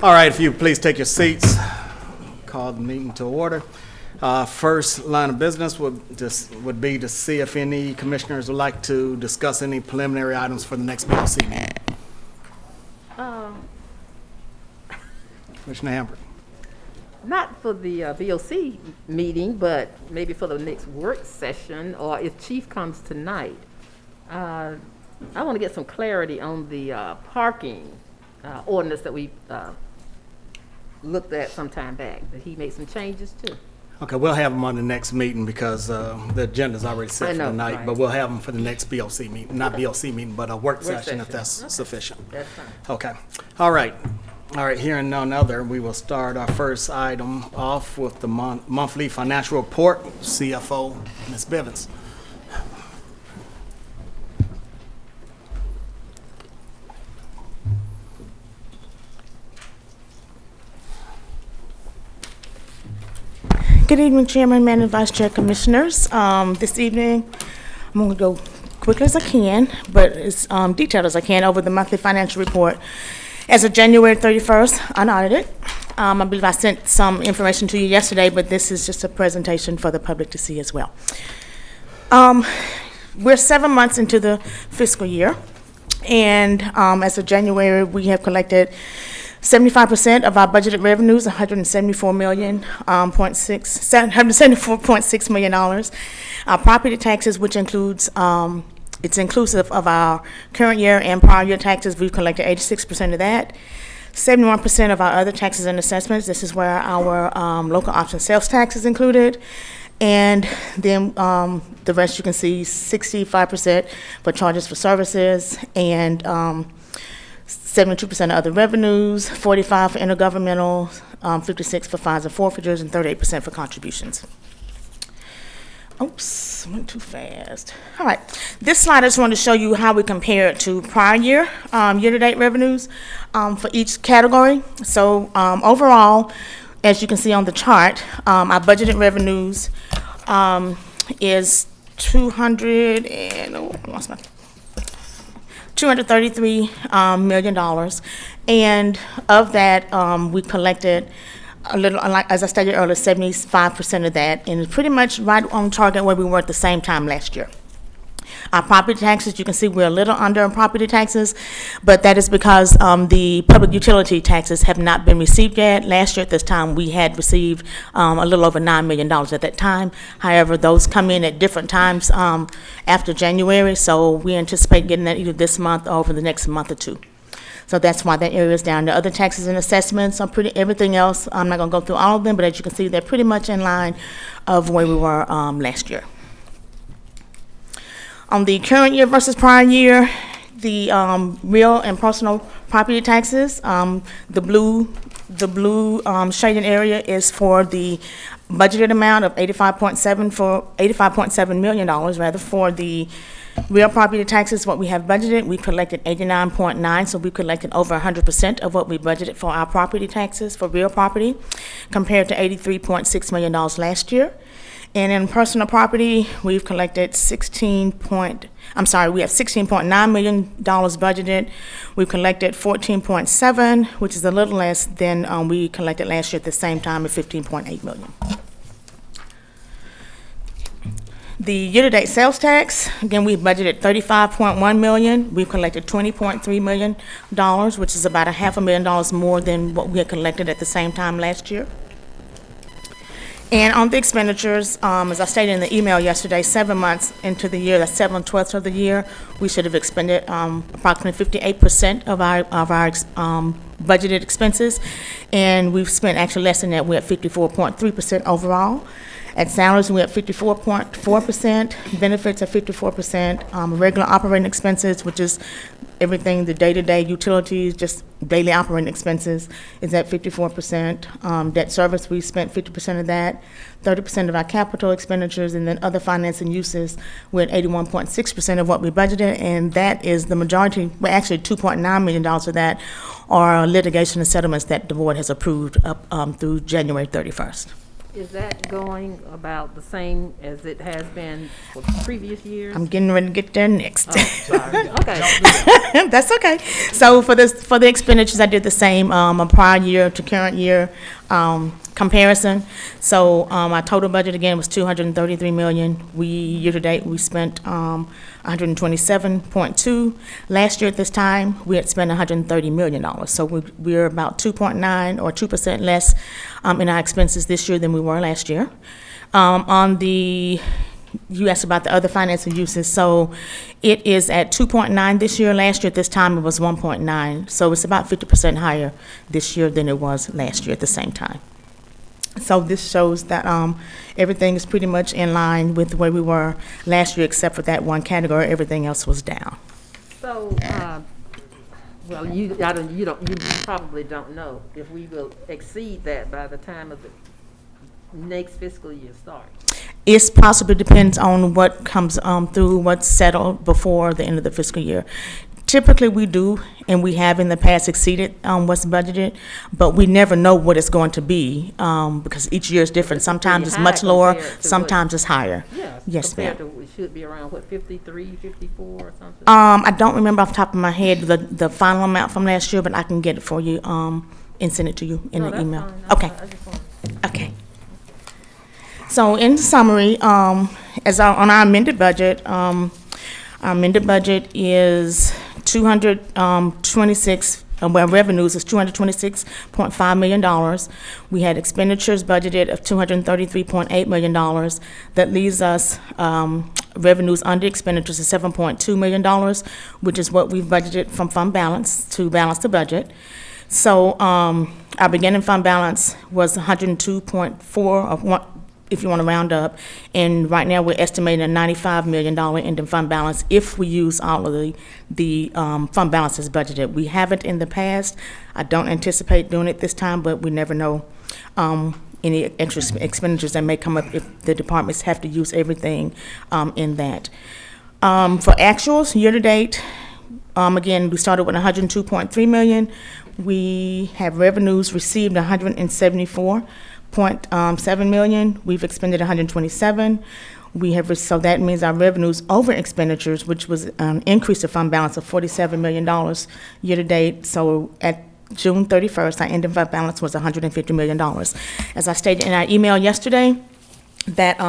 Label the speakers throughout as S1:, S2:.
S1: All right, if you please take your seats. Call the meeting to order. First line of business would be to see if any commissioners would like to discuss any preliminary items for the next BOC meeting. Commissioner Hamburg.
S2: Not for the BOC meeting, but maybe for the next work session, or if Chief comes tonight. I want to get some clarity on the parking ordinance that we looked at some time back. Did he make some changes too?
S1: Okay, we'll have them on the next meeting because the agenda's already set for tonight,
S2: right.
S1: but we'll have them for the next BOC meeting, not BOC meeting, but a work session if that's sufficient.
S2: That's fine.
S1: Okay, all right, hearing none other, we will start our first item off with the monthly financial report, CFO, Ms. Bivens.
S3: Good evening, Chairman, Madam Vice Chair, Commissioners. This evening, I'm going to go quickly as I can, but as detailed as I can over the monthly financial report. As of January 31st, unaudited. I believe I sent some information to you yesterday, but this is just a presentation for the public to see as well. We're 7 months into the fiscal year, and as of January, we have collected 75% of our budgeted revenues, $174.6 million. Our property taxes, which includes, it's inclusive of our current year and prior year taxes, we've collected 86% of that. 71% of our other taxes and assessments, this is where our local option sales tax is included. And then the rest you can see, 65% for charges for services, and 72% of other revenues, 45% for intergovernmental, 56% for fines and forfeitures, and 38% for contributions. Oops, went too fast. All right, this slide I just wanted to show you how we compare it to prior year, year-to-date revenues for each category. So overall, as you can see on the chart, our budgeted revenues is $233 million, and of that, we collected a little, like as I stated earlier, 75% of that, and pretty much right on target where we were at the same time last year. Our property taxes, you can see we're a little under on property taxes, but that is because the public utility taxes have not been received yet. Last year at this time, we had received a little over $9 million at that time. However, those come in at different times after January, so we anticipate getting that either this month or over the next month or two. So that's why that area is down. The other taxes and assessments are everything else, I'm not going to go through all of them, but as you can see, they're pretty much in line of where we were last year. On the current year versus prior year, the real and personal property taxes, the blue shaded area is for the budgeted amount of $85.7 million rather for the real property taxes. What we have budgeted, we collected 89.9, so we collected over 100% of what we budgeted for our property taxes for real property, compared to $83.6 million last year. And in personal property, we've collected we have $16.9 million budgeted. We've collected 14.7, which is a little less than we collected last year at the same time at $15.8 million. The year-to-date sales tax, again, we budgeted $35.1 million. We've collected $20.3 million, which is about $500,000 more than what we had collected at the same time last year. And on the expenditures, as I stated in the email yesterday, 7 months into the year, that's 7/12 of the year, we should have expended approximately 58% of our budgeted expenses, and we've spent actually less than that. We're at 54.3% overall. At salaries, we're at 54.4%, benefits at 54%, regular operating expenses, which is everything, the day-to-day utilities, just daily operating expenses, is at 54%. Debt service, we spent 50% of that, 30% of our capital expenditures, and then other financing uses, we're at 81.6% of what we budgeted, and that is the majority, well, actually $2.9 million of that are litigation and settlements that the board has approved up through January 31st.
S2: Is that going about the same as it has been for previous years?
S3: I'm getting ready to get there next.
S2: Sorry. Okay.
S3: That's okay. So for the expenditures, I did the same, a prior year to current year, comparison. So, our total budget again was 233 million. Year-to-date, we spent, 127.2. Last year at this time, we had spent $130 million. So we're about 2.9 or 2% less, in our expenses this year than we were last year. You asked about the other financing uses, so it is at 2.9 this year. Last year at this time, it was 1.9, so it's about 50% higher this year than it was last year at the same time. So this shows that everything is pretty much in line with where we were last year, except for that one category. Everything else was down.
S2: So, well, you probably don't know if we will exceed that by the time of the next fiscal year starts.
S3: It's possible, depends on what comes through, what's settled before the end of the fiscal year. Typically, we do, and we have in the past exceeded what's budgeted, but we never know what it's going to be because each year is different. Sometimes it's much lower, sometimes it's higher. Yes, ma'am.
S2: It should be around, what, 53, 54 or something?
S3: I don't remember off the top of my head the final amount from last year, but I can get it for you and send it to you in an email. Okay. Okay. So in summary, on our amended budget, our amended budget is 226, well, revenues is $226.5 million. We had expenditures budgeted of $233.8 million. That leaves us revenues under expenditures of $7.2 million, which is what we've budgeted from fund balance to balance the budget. So our beginning fund balance was 102.4 of one, if you want to round up, and right now we're estimating a $95 million ending fund balance if we use all of the fund balances budgeted. We haven't in the past. I don't anticipate doing it this time, but we never know any extra expenditures that may come up if the departments have to use everything in that. For actuals, year-to-date, again, we started with 102.3 million. We have revenues received 174.7 million. We've expended 127. So that means our revenues over expenditures, which was an increase of fund balance of $47 million year to date. So at June 31st, our ending fund balance was $150 million. As I stated in our email yesterday, that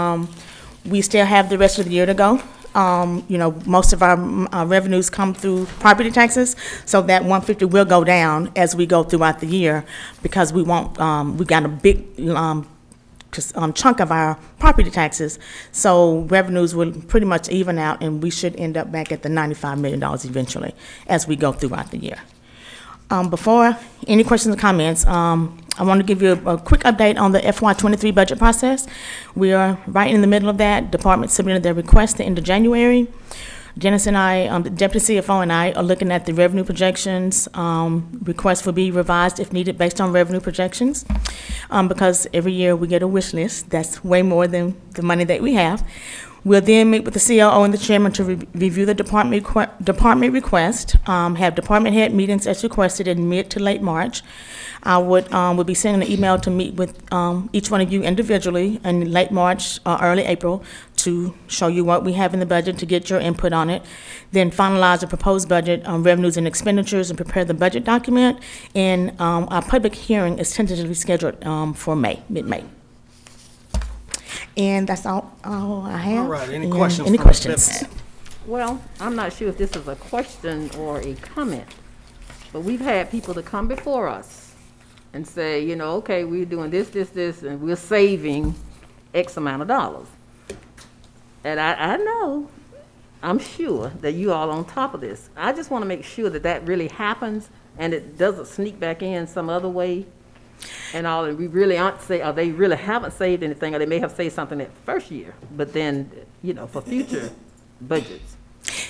S3: we still have the rest of the year to go. Most of our revenues come through property taxes, so that 150 will go down as we go throughout the year because we got a big chunk of our property taxes, so revenues will pretty much even out, and we should end up back at the $95 million eventually as we go throughout the year. Before any questions or comments, I want to give you a quick update on the FY23 budget process. We are right in the middle of that. Department submitted their request the end of January. Janice and I, the Deputy CFO and I, are looking at the revenue projections. Requests will be revised if needed based on revenue projections, because every year we get a wish list. That's way more than the money that we have. We'll then meet with the COO and the chairman to review the department request, have department head meetings as requested in mid to late March. I would be sending an email to meet with each one of you individually in late March or early April to show you what we have in the budget, to get your input on it. Then finalize the proposed budget, revenues and expenditures, and prepare the budget document. And our public hearing is tentatively scheduled for mid-May. And that's all I have.
S1: All right, any
S3: And
S1: questions?
S3: Any
S1: from the
S3: questions?
S1: business?
S2: Well, I'm not sure if this is a question or a comment, but we've had people to come before us and say, okay, we're doing this, and we're saving X amount of dollars. And I know, I'm sure that you all on top of this. I just want to make sure that that really happens and it doesn't sneak back in some other way and all, and we really aren't or they really haven't saved anything, or they may have saved something that first year, but then, for future budgets.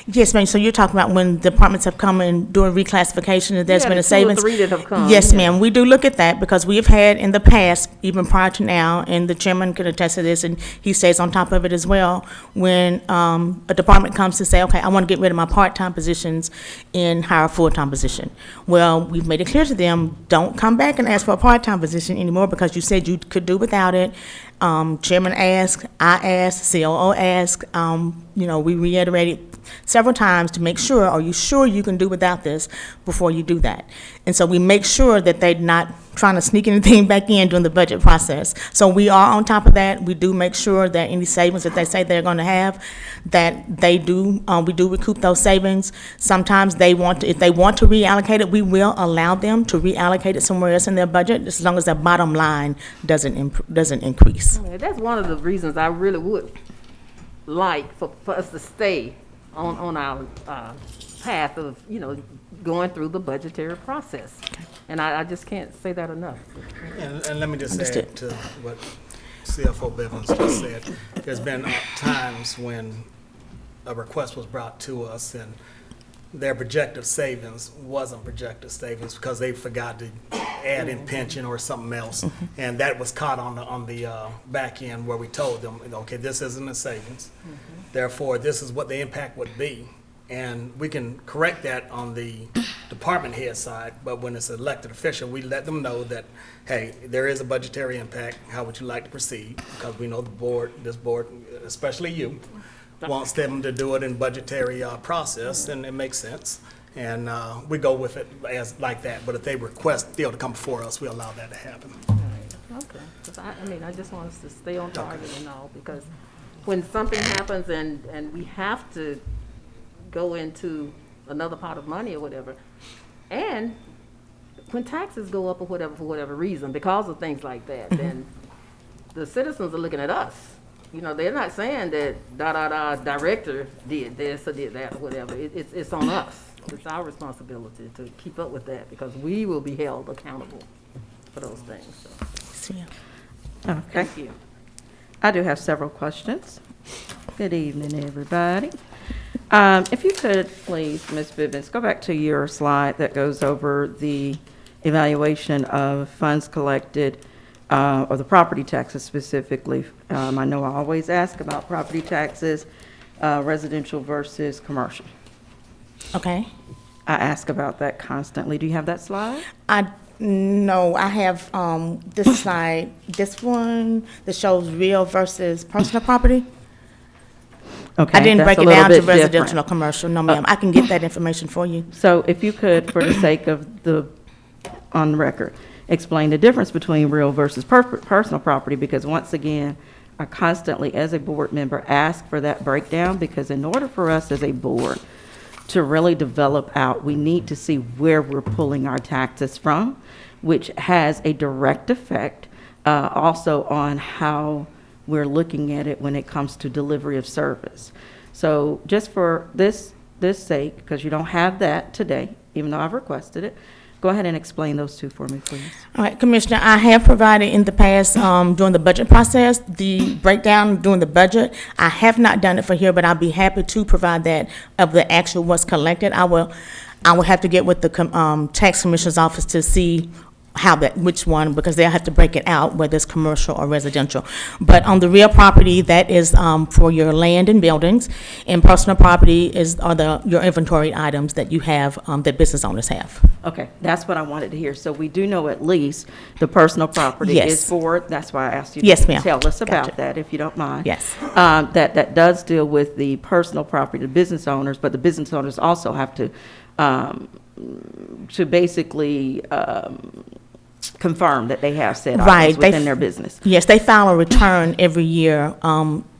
S3: Yes, ma'am. So you're talking about when departments have come and doing reclassification and there's been a savings?
S2: Yeah, 2 or 3 that have come.
S3: Yes,
S2: yeah.
S3: ma'am. We do look at that because we have had in the past, even prior to now, and the chairman can attest to this, and he stays on top of it as well, when a department comes to say, okay, I want to get rid of my part-time positions and hire a full-time position. Well, we've made it clear to them, don't come back and ask for a part-time position anymore because you said you could do without it. Chairman asked, I asked, COO asked, we reiterated several times to make sure, are you sure you can do without this before you do that? And so we make sure that they're not trying to sneak anything back in during the budget process. So we are on top of that. We do make sure that any savings that they say they're going to have, that we do recoup those savings. Sometimes if they want to reallocate it, we will allow them to reallocate it somewhere else in their budget, as long as their bottom line doesn't increase.
S2: Yeah, that's one of the reasons I really would like for us to stay on our path of, going through the budgetary process. And I just can't say that enough.
S1: And let me just add to what CFO Bivens just said. There's been times when a request was brought to us and their projected savings wasn't projected savings because they forgot to add in pension or something else. And that was caught on the back end where we told them, okay, this isn't a savings. Therefore, this is what the impact would be. And we can correct that on the department head side, but when it's an elected official, we let them know that, hey, there is a budgetary impact. How would you like to proceed? Because we know this board, especially you, wants them to do it in budgetary process, and it makes sense. And we go with it as like that. But if they request still to come before us, we allow that to happen.
S2: Okay, 'cause I just want us to stay on target and all, because when something happens and we have to go into another pot of money or whatever, and when taxes go up or whatever, for whatever reason, because of things like that, then the citizens are looking at us. They're not saying that director did this or did that or whatever. It's on us. It's our responsibility to keep up with that, because we will be held accountable for those things. So,
S4: Okay.
S2: thank you.
S4: I do have several questions. Good evening, everybody. If you could, please, Ms. Bivens, go back to your slide that goes over the evaluation of funds collected, or the property taxes specifically. I know I always ask about property taxes, residential versus commercial.
S3: Okay.
S4: I ask about that constantly. Do you have that slide?
S3: No, I have this slide, this one that shows real versus personal property.
S4: Okay,
S3: I didn't
S4: that's
S3: break
S4: a
S3: it
S4: little
S3: down to
S4: bit
S3: residential or
S4: different.
S3: commercial. No, ma'am. I can get that information for you.
S4: So if you could, for the sake of on the record, explain the difference between real versus personal property, because once again, I constantly, as a board member, ask for that breakdown, because in order for us as a board to really develop out, we need to see where we're pulling our taxes from, which has a direct effect also on how we're looking at it when it comes to delivery of service. So just for this sake, because you don't have that today, even though I've requested it, go ahead and explain those two for me, please.
S3: All right, Commissioner, I have provided in the past, during the budget process, the breakdown during the budget. I have not done it for here, but I'll be happy to provide that of the actual what's collected. I will have to get with the tax commissioner's office to see which one, because they'll have to break it out, whether it's commercial or residential. But on the real property, that is for your land and buildings, and personal property are your inventory items that you have, that business owners have.
S4: Okay, that's what I wanted to hear. So we do know at least the personal property
S3: Yes.
S4: is for, that's why I asked you
S3: Yes,
S4: to
S3: ma'am.
S4: tell us about
S3: Gotcha.
S4: that, if you don't mind.
S3: Yes.
S4: That does deal with the personal property, the business owners, but the business owners also have to basically confirm that they have said
S3: Right,
S4: items within their business.
S3: Yes, they file a return every year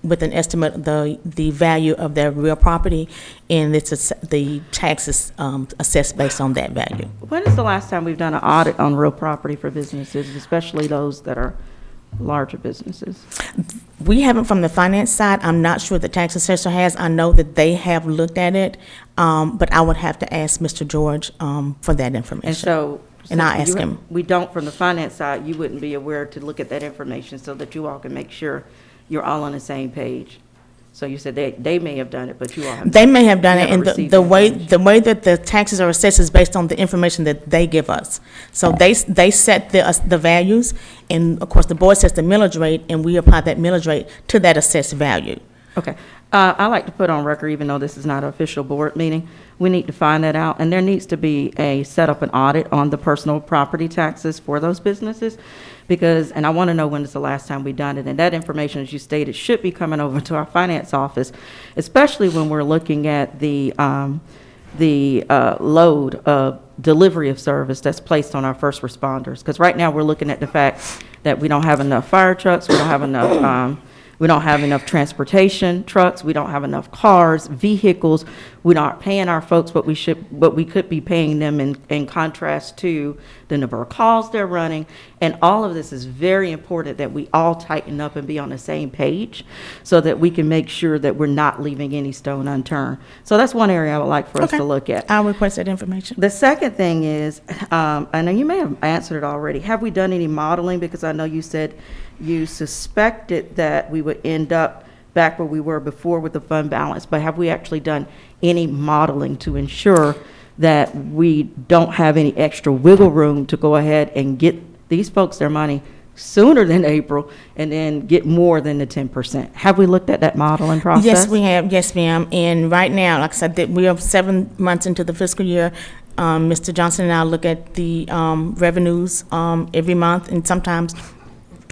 S3: with an estimate of the value of their real property, and the taxes assessed based on that value.
S4: When is the last time we've done an audit on real property for businesses, especially those that are larger businesses?
S3: We haven't from the finance side. I'm not sure the tax assessor has. I know that they have looked at it, but I would have to ask Mr. George for that information.
S4: And so.
S3: And I'll
S4: since
S3: ask him.
S4: We don't, from the finance side, you wouldn't be aware to look at that information so that you all can make sure you're all on the same page. So you said they may have done it, but you all have.
S3: They may have done it,
S4: never
S3: and
S4: received
S3: the
S4: information.
S3: way that the taxes are assessed is based on the information that they give us. So they set the values, and of course, the board sets the millage rate, and we apply that millage rate to that assessed value.
S4: Okay. I like to put on record, even though this is not an official board meeting, we need to find that out, and there needs to be set up an audit on the personal property taxes for those businesses, because, and I want to know when is the last time we've done it, and that information, as you stated, should be coming over to our finance office, especially when we're looking at the load of delivery of service that's placed on our first responders, because right now we're looking at the fact that we don't have enough fire trucks, we don't have enough transportation trucks, we don't have enough cars, vehicles, we aren't paying our folks what we could be paying them in contrast to the number of calls they're running. And all of this is very important that we all tighten up and be on the same page so that we can make sure that we're not leaving any stone unturned. So that's one area I would like for us to look at.
S3: I'll request that information.
S4: The second thing is, I know you may have answered it already, have we done any modeling? Because I know you said you suspected that we would end up back where we were before with the fund balance, but have we actually done any modeling to ensure that we don't have any extra wiggle room to go ahead and get these folks their money sooner than April and then get more than the 10%? Have we looked at that modeling process?
S3: Yes, we have. Yes, ma'am. And right now, like I said, that we are 7 months into the fiscal year. Mr. Johnson and I look at the revenues every month, and sometimes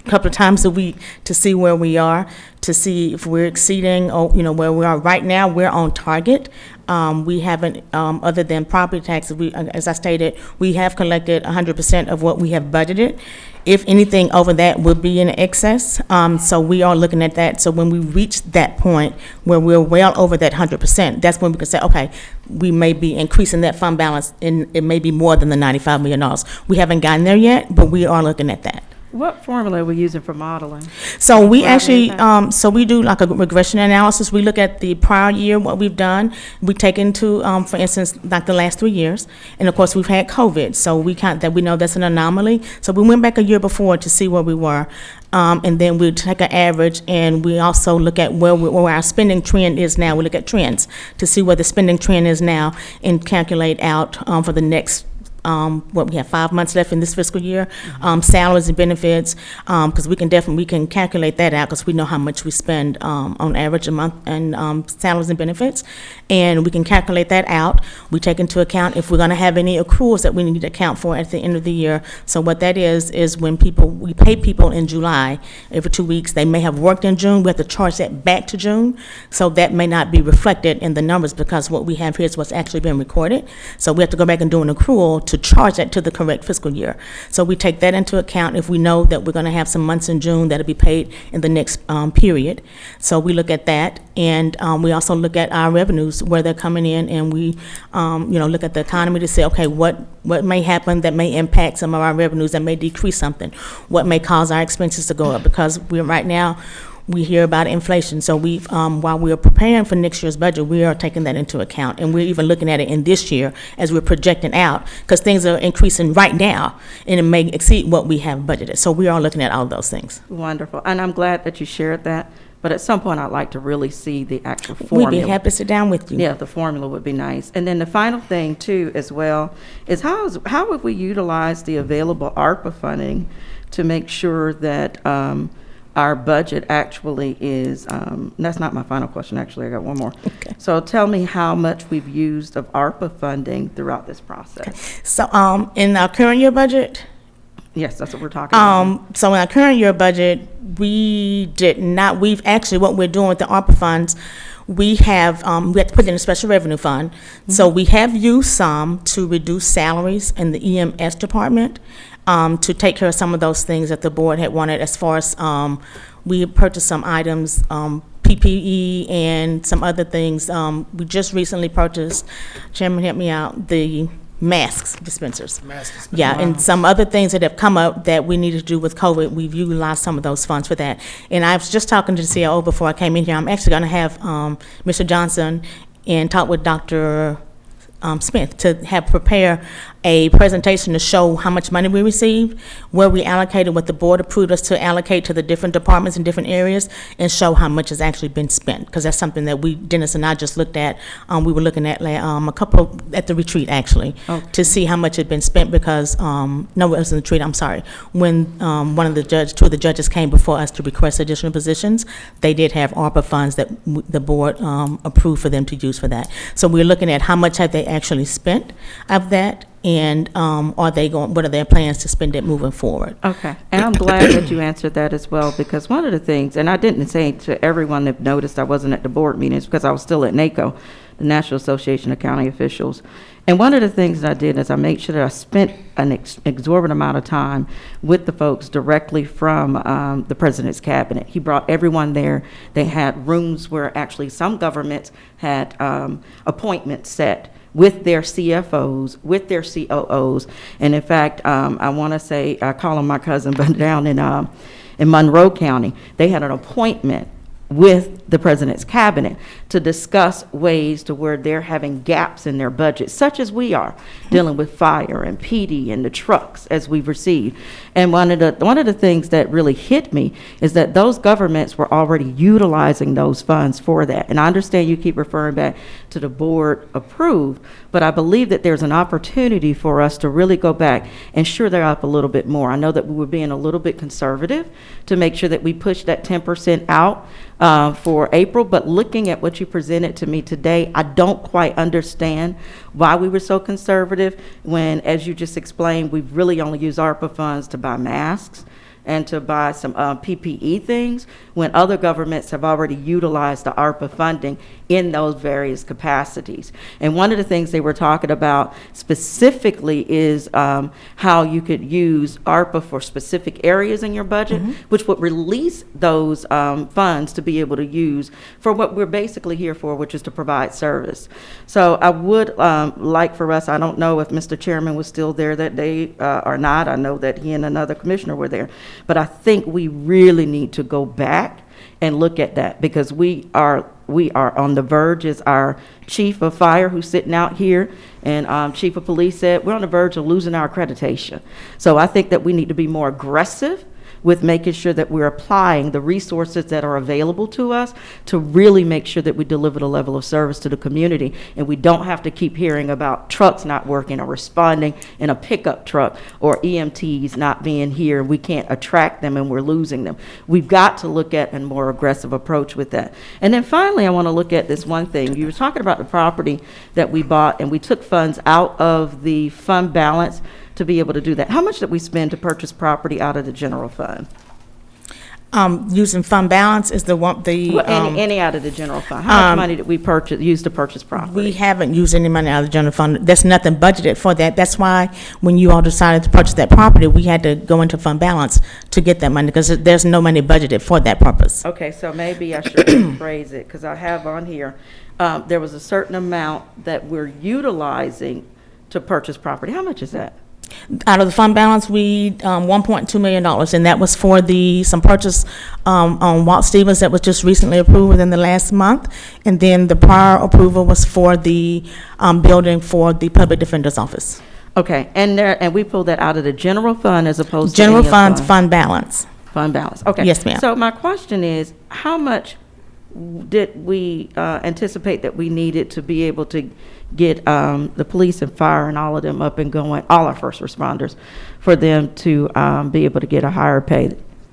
S3: a couple of times a week, to see where we are, to see if we're exceeding, or where we are. Right now, we're on target. We haven't, other than property taxes, as I stated, we have collected 100% of what we have budgeted. If anything over that would be in excess, so we are looking at that. So when we reach that point where we're well over that 100%, that's when we can say, okay, we may be increasing that fund balance, and it may be more than the $95 million. We haven't gotten there yet, but we are looking at that.
S4: What formula are we using for modeling?
S3: So we actually, so we do like a regression analysis. We look at the prior year, what we've done. We take into, for instance, like the last 3 years, and of course we've had COVID. So we know that's an anomaly. So we went back a year before to see where we were, and then we take an average, and we also look at where our spending trend is now. We look at trends to see where the spending trend is now, and calculate out for the next. We have 5 months left in this fiscal year, salaries and benefits, because we can calculate that out, because we know how much we spend on average a month and salaries and benefits, and we can calculate that out. We take into account if we're going to have any accruals that we need to account for at the end of the year. So what that is when we pay people in July every 2 weeks. They may have worked in June. We have to charge that back to June, so that may not be reflected in the numbers, because what we have here is what's actually been recorded. So we have to go back and do an accrual to charge that to the correct fiscal year. So we take that into account if we know that we're going to have some months in June that'll be paid in the next period. So we look at that, and we also look at our revenues, where they're coming in, and we look at the economy to say, okay, what may happen that may impact some of our revenues, that may decrease something, what may cause our expenses to go up, because right now we hear about inflation. So while we are preparing for next year's budget, we are taking that into account, and we're even looking at it in this year as we're projecting out, because things are increasing right now, and it may exceed what we have budgeted. So we are looking at all of those things.
S4: Wonderful, and I'm glad that you shared that. But at some point, I'd like to really see the actual formula.
S3: We'd be happy to sit down with you.
S4: Yeah, the formula would be nice. And then the final thing, too, as well, is how have we utilized the available ARPA funding to make sure that our budget actually is, that's not my final question, actually, I got one more.
S3: Okay.
S4: So tell me how much we've used of ARPA funding throughout this process.
S3: Okay. So in our current year budget,
S4: yes, that's what we're talking about.
S3: so in our current year budget, we did not, we've actually, what we're doing with the ARPA funds, we have to put in a special revenue fund. Mm-hmm. So we have used some to reduce salaries in the EMS department, to take care of some of those things that the board had wanted, as far as we purchased some items, PPE and some other things. We just recently purchased, Chairman, help me out, the mask dispensers. Yeah, and some other things that have come up that we needed to do with COVID. We've utilized some of those funds for that. And I was just talking to the CIO before I came in here. I'm actually going to have Mr. Johnson and talk with Dr. Smith to have prepare a presentation to show how much money we received, where we allocated what the board approved us to allocate to the different departments in different areas, and show how much has actually been spent, because that's something that Dennis and I just looked at. We were looking at at the retreat, actually, to see how much had been spent, because, no, it was in the retreat, I'm sorry. When two of the judges came before us to request additional positions, they did have ARPA funds that the board approved for them to use for that. So we're looking at how much have they actually spent of that, and what are their plans to spend it moving forward?
S4: Okay, and I'm glad that you answered that as well, because one of the things, and I didn't say to everyone that noticed I wasn't at the board meetings because I was still at NACO, the National Association of County Officials, and one of the things that I did is I made sure that I spent an exorbitant amount of time with the folks directly from the president's cabinet. He brought everyone there. They had rooms where actually some governments had appointments set with their CFOs, with their COOs. And in fact, I want to say, I call him my cousin, but down in Monroe County, they had an appointment with the president's cabinet to discuss ways to where they're having gaps in their budget, such as we are, dealing with fire and PD and the trucks as we've received. And one of the things that really hit me is that those governments were already utilizing those funds for that. And I understand you keep referring back to the board approved, but I believe that there's an opportunity for us to really go back and shore that up a little bit more. I know that we were being a little bit conservative to make sure that we push that 10% out for April, but looking at what you presented to me today, I don't quite understand why we were so conservative when, as you just explained, we've really only used ARPA funds to buy masks and to buy some PPE things, when other governments have already utilized the ARPA funding in those various capacities. And one of the things they were talking about specifically is how you could use ARPA for specific areas in your budget, which would release those funds to be able to use for what we're basically here for, which is to provide service. So I would like for us, I don't know if Mr. Chairman was still there that day or not. I know that he and another commissioner were there. But I think we really need to go back and look at that, because we are on the verge, as our chief of fire who's sitting out here and chief of police said, we're on the verge of losing our accreditation. So I think that we need to be more aggressive with making sure that we're applying the resources that are available to us to really make sure that we deliver the level of service to the community, and we don't have to keep hearing about trucks not working or responding in a pickup truck, or EMTs not being here, we can't attract them and we're losing them. We've got to look at a more aggressive approach with that. And then finally, I want to look at this one thing. You were talking about the property that we bought, and we took funds out of the fund balance to be able to do that. How much did we spend to purchase property out of the general fund?
S3: Using fund balance is
S4: Any out of the general fund. How much money did we use to purchase property?
S3: We haven't used any money out of the general fund. There's nothing budgeted for that. That's why when you all decided to purchase that property, we had to go into fund balance to get that money, because there's no money budgeted for that purpose.
S4: Okay, so maybe I should phrase it, because I have on here, there was a certain amount that we're utilizing to purchase property. How much is that?
S3: Out of the fund balance, we, $1.2 million, and that was for some purchase on Walt Stevens that was just recently approved within the last month, and then the prior approval was for the building for the public defender's office.
S4: Okay, and we pulled that out of the general fund as opposed to
S3: General
S4: any
S3: funds,
S4: fund?
S3: fund balance.
S4: Fund balance, okay.
S3: Yes, ma'am.
S4: So my question is, how much did we anticipate that we needed to be able to get the police and fire and all of them up and going, all our first responders, for them to be able to get a higher pay?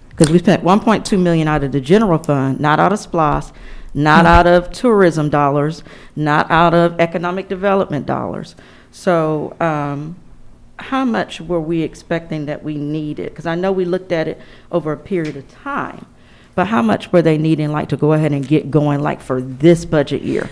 S4: Because we spent $1.2 million out of the general fund, not out of SPLOST, not out of tourism dollars, not out of economic development dollars. So how much were we expecting that we needed? Because I know we looked at it over a period of time, but how much were they needing, like, to go ahead and get going, like, for this budget year?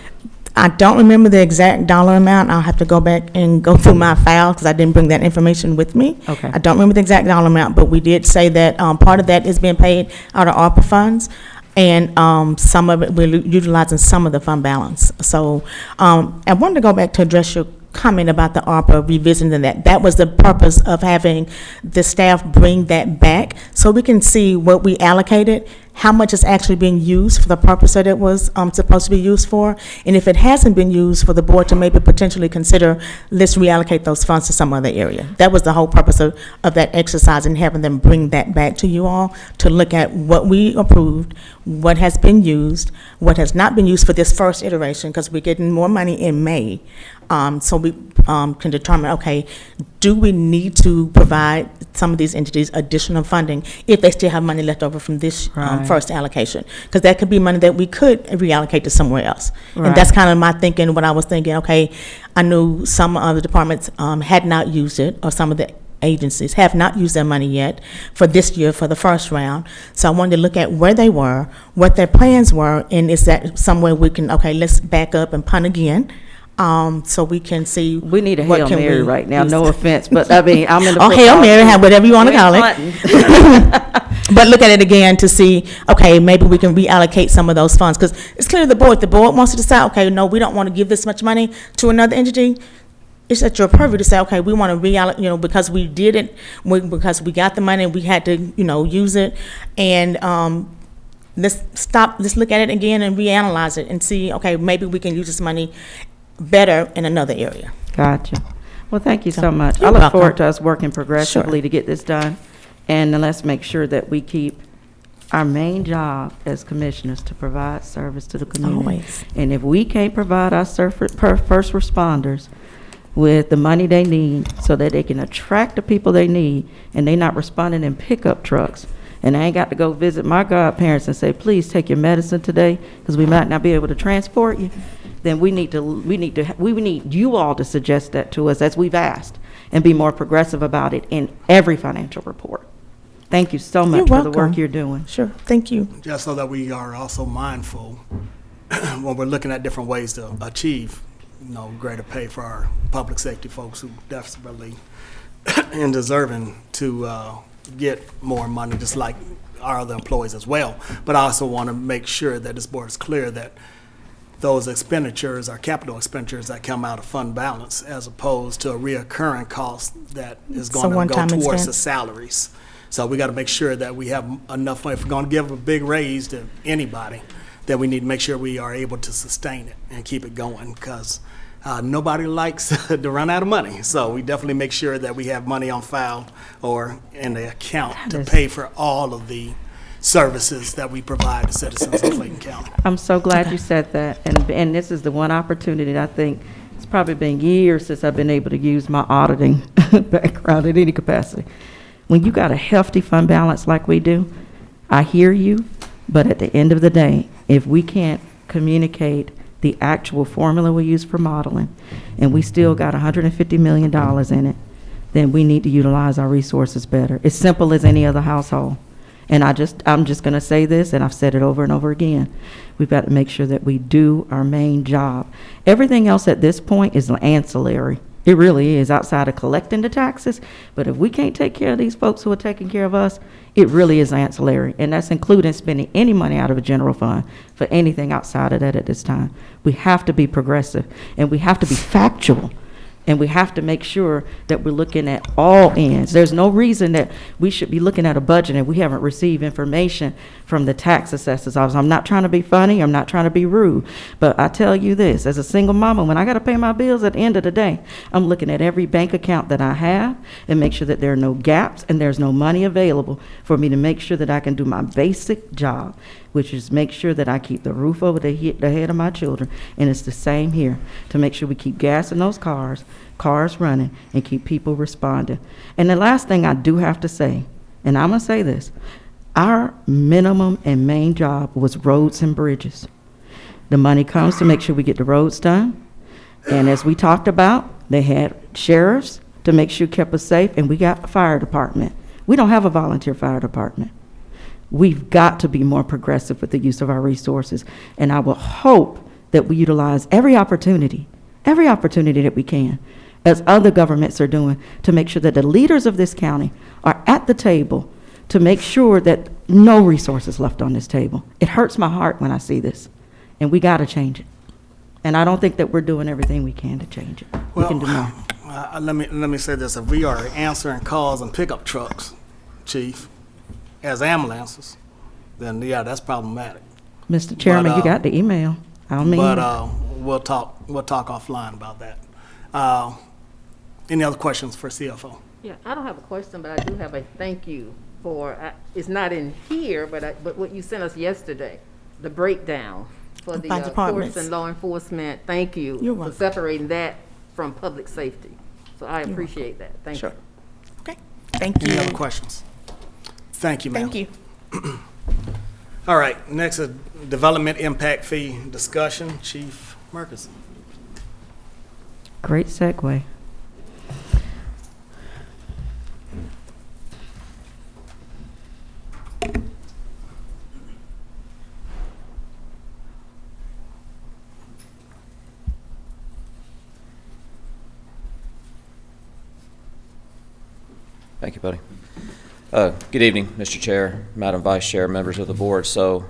S3: I don't remember the exact dollar amount. I'll have to go back and go through my file, because I didn't bring that information with me.
S4: Okay.
S3: I don't remember the exact dollar amount, but we did say that part of that is being paid out of ARPA funds, and some of it, we're utilizing some of the fund balance. So I wanted to go back to address your comment about the ARPA revisiting that. That was the purpose of having the staff bring that back, so we can see what we allocated, how much is actually being used for the purpose that it was supposed to be used for, and if it hasn't been used, for the board to maybe potentially consider, let's reallocate those funds to some other area. That was the whole purpose of that exercise, and having them bring that back to you all to look at what we approved, what has been used, what has not been used for this first iteration, because we're getting more money in May. So we can determine, okay, do we need to provide some of these entities additional funding if they still have money left over from this first allocation? Because that could be money that we could reallocate to somewhere else.
S4: Right.
S3: And that's kind of my thinking, what I was thinking, okay, I knew some of the departments had not used it, or some of the agencies have not used their money yet for this year for the first round. So I wanted to look at where they were, what their plans were, and is that somewhere we can, okay, let's back up and punt again. So we can see.
S4: We need a
S3: what
S4: Hail
S3: can
S4: Mary
S3: we
S4: right now,
S3: use.
S4: no offense, but I mean, I'm in the.
S3: Oh, Hail Mary, whatever you want to
S4: We're
S3: call it.
S4: hunting.
S3: But look at it again to see, okay, maybe we can reallocate some of those funds, because it's clear the board wants to decide, okay, no, we don't want to give this much money to another entity. It's at your purview to say, okay, we want to reallocate, because we did it, because we got the money, we had to, use it, and let's look at it again and reanalyze it and see, okay, maybe we can use this money better in another area.
S4: Gotcha. Well, thank you so much. I
S3: You're
S4: look
S3: welcome.
S4: forward to us working progressively
S3: Sure.
S4: to get this done. And then let's make sure that we keep our main job as commissioners to provide service to the community.
S3: Always.
S4: And if we can't provide our first responders with the money they need so that they can attract the people they need, and they not responding in pickup trucks, and I ain't got to go visit my godparents and say, please take your medicine today because we might not be able to transport you, then we need you all to suggest that to us as we've asked, and be more progressive about it in every financial report. Thank you so much
S3: You're
S4: for the work
S3: welcome.
S4: you're doing.
S3: Sure, thank you.
S1: Just so that we are also mindful when we're looking at different ways to achieve, greater pay for our public safety folks who desperately and deserving to get more money, just like our other employees as well. But I also want to make sure that this board is clear that those expenditures are capital expenditures that come out of fund balance, as opposed to a reoccurring cost that is going to go
S3: one-time
S1: towards
S3: expense.
S1: the salaries. So we got to make sure that we have enough money. If we're going to give a big raise to anybody, then we need to make sure we are able to sustain it and keep it going, because nobody likes to run out of money. So we definitely make sure that we have money on file or in the account to pay for all of the services that we provide to citizens of Clayton County.
S4: I'm so glad you said that, and this is the one opportunity that I think it's probably been years since I've been able to use my auditing background in any capacity. When you got a hefty fund balance like we do, I hear you, but at the end of the day, if we can't communicate the actual formula we use for modeling, and we still got $150 million in it, then we need to utilize our resources better. It's simple as any other household. And I'm just going to say this, and I've said it over and over again. We've got to make sure that we do our main job. Everything else at this point is ancillary. It really is, outside of collecting the taxes. But if we can't take care of these folks who are taking care of us, it really is ancillary. And that's including spending any money out of a general fund for anything outside of that at this time. We have to be progressive, and we have to be factual. And we have to make sure that we're looking at all ends. There's no reason that we should be looking at a budget and we haven't received information from the tax assessor's office. I'm not trying to be funny, I'm not trying to be rude, but I tell you this, as a single mama, when I gotta pay my bills at the end of the day, I'm looking at every bank account that I have and make sure that there are no gaps and there's no money available for me to make sure that I can do my basic job, which is make sure that I keep the roof over the head of my children. And it's the same here, to make sure we keep gas in those cars running, and keep people responding. And the last thing I do have to say, and I'm gonna say this, our minimum and main job was roads and bridges. The money comes to make sure we get the roads done. And as we talked about, they had sheriffs to make sure kept us safe, and we got a fire department. We don't have a volunteer fire department. We've got to be more progressive with the use of our resources, and I will hope that we utilize every opportunity that we can, as other governments are doing, to make sure that the leaders of this county are at the table to make sure that no resources left on this table. It hurts my heart when I see this, and we got to change it. And I don't think that we're doing everything we can to change it. We can do more.
S1: Let me say this, if we are answering calls and pickup trucks, chief, as ambulances, then yeah, that's problematic.
S4: Mr. Chairman, you
S1: But,
S4: got the email. I mean,
S1: But we'll talk offline about that. Any other questions for CFO?
S2: Yeah, I don't have a question, but I do have a thank you for, it's not in here, but what you sent us yesterday, the breakdown for the
S3: By
S2: courts
S3: departments.
S2: and law enforcement. Thank you
S3: You're
S2: for
S3: welcome.
S2: separating that from public safety. So I appreciate that. Thank you.
S3: Okay, thank you.
S1: Any other questions? Thank you, ma'am.
S3: Thank you.
S1: All right, next is development impact fee discussion. Chief Murkison.
S4: great segue.
S5: Thank you, buddy. Good evening, Mr. Chair, Madam Vice Chair, members of the board. So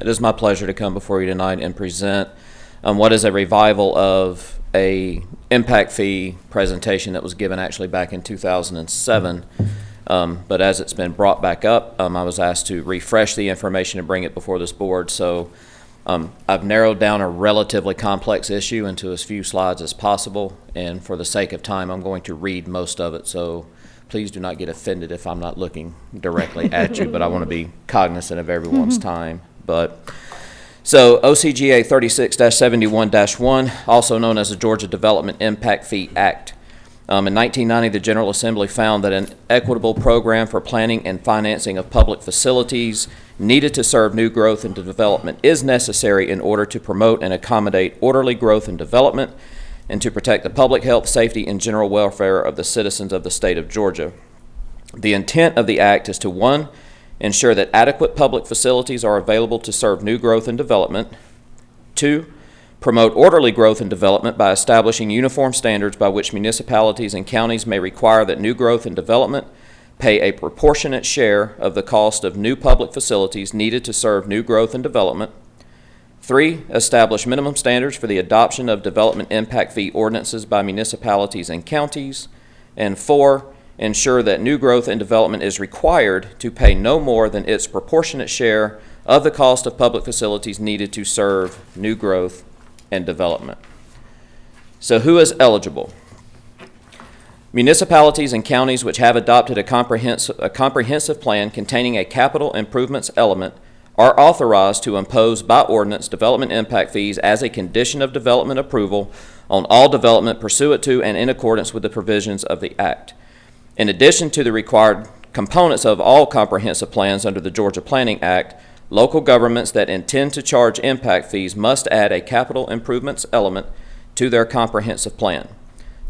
S5: it is my pleasure to come before you tonight and present what is a revival of a impact fee presentation that was given actually back in 2007. But as it's been brought back up, I was asked to refresh the information and bring it before this board. So I've narrowed down a relatively complex issue into as few slides as possible. And for the sake of time, I'm going to read most of it. So please do not get offended if I'm not looking directly at you, but I want to be cognizant of everyone's time. So OCGA 36-71-1, also known as the Georgia Development Impact Fee Act. In 1990, the General Assembly found that an equitable program for planning and financing of public facilities needed to serve new growth and development is necessary in order to promote and accommodate orderly growth and development and to protect the public health, safety, and general welfare of the citizens of the state of Georgia. The intent of the act is to, 1, ensure that adequate public facilities are available to serve new growth and development. 2, promote orderly growth and development by establishing uniform standards by which municipalities and counties may require that new growth and development pay a proportionate share of the cost of new public facilities needed to serve new growth and development. 3, establish minimum standards for the adoption of development impact fee ordinances by municipalities and counties. And 4, ensure that new growth and development is required to pay no more than its proportionate share of the cost of public facilities needed to serve new growth and development. So who is eligible? Municipalities and counties which have adopted a comprehensive plan containing a capital improvements element are authorized to impose by ordinance development impact fees as a condition of development approval on all development pursuant to and in accordance with the provisions of the Act. In addition to the required components of all comprehensive plans under the Georgia Planning Act, local governments that intend to charge impact fees must add a capital improvements element to their comprehensive plan.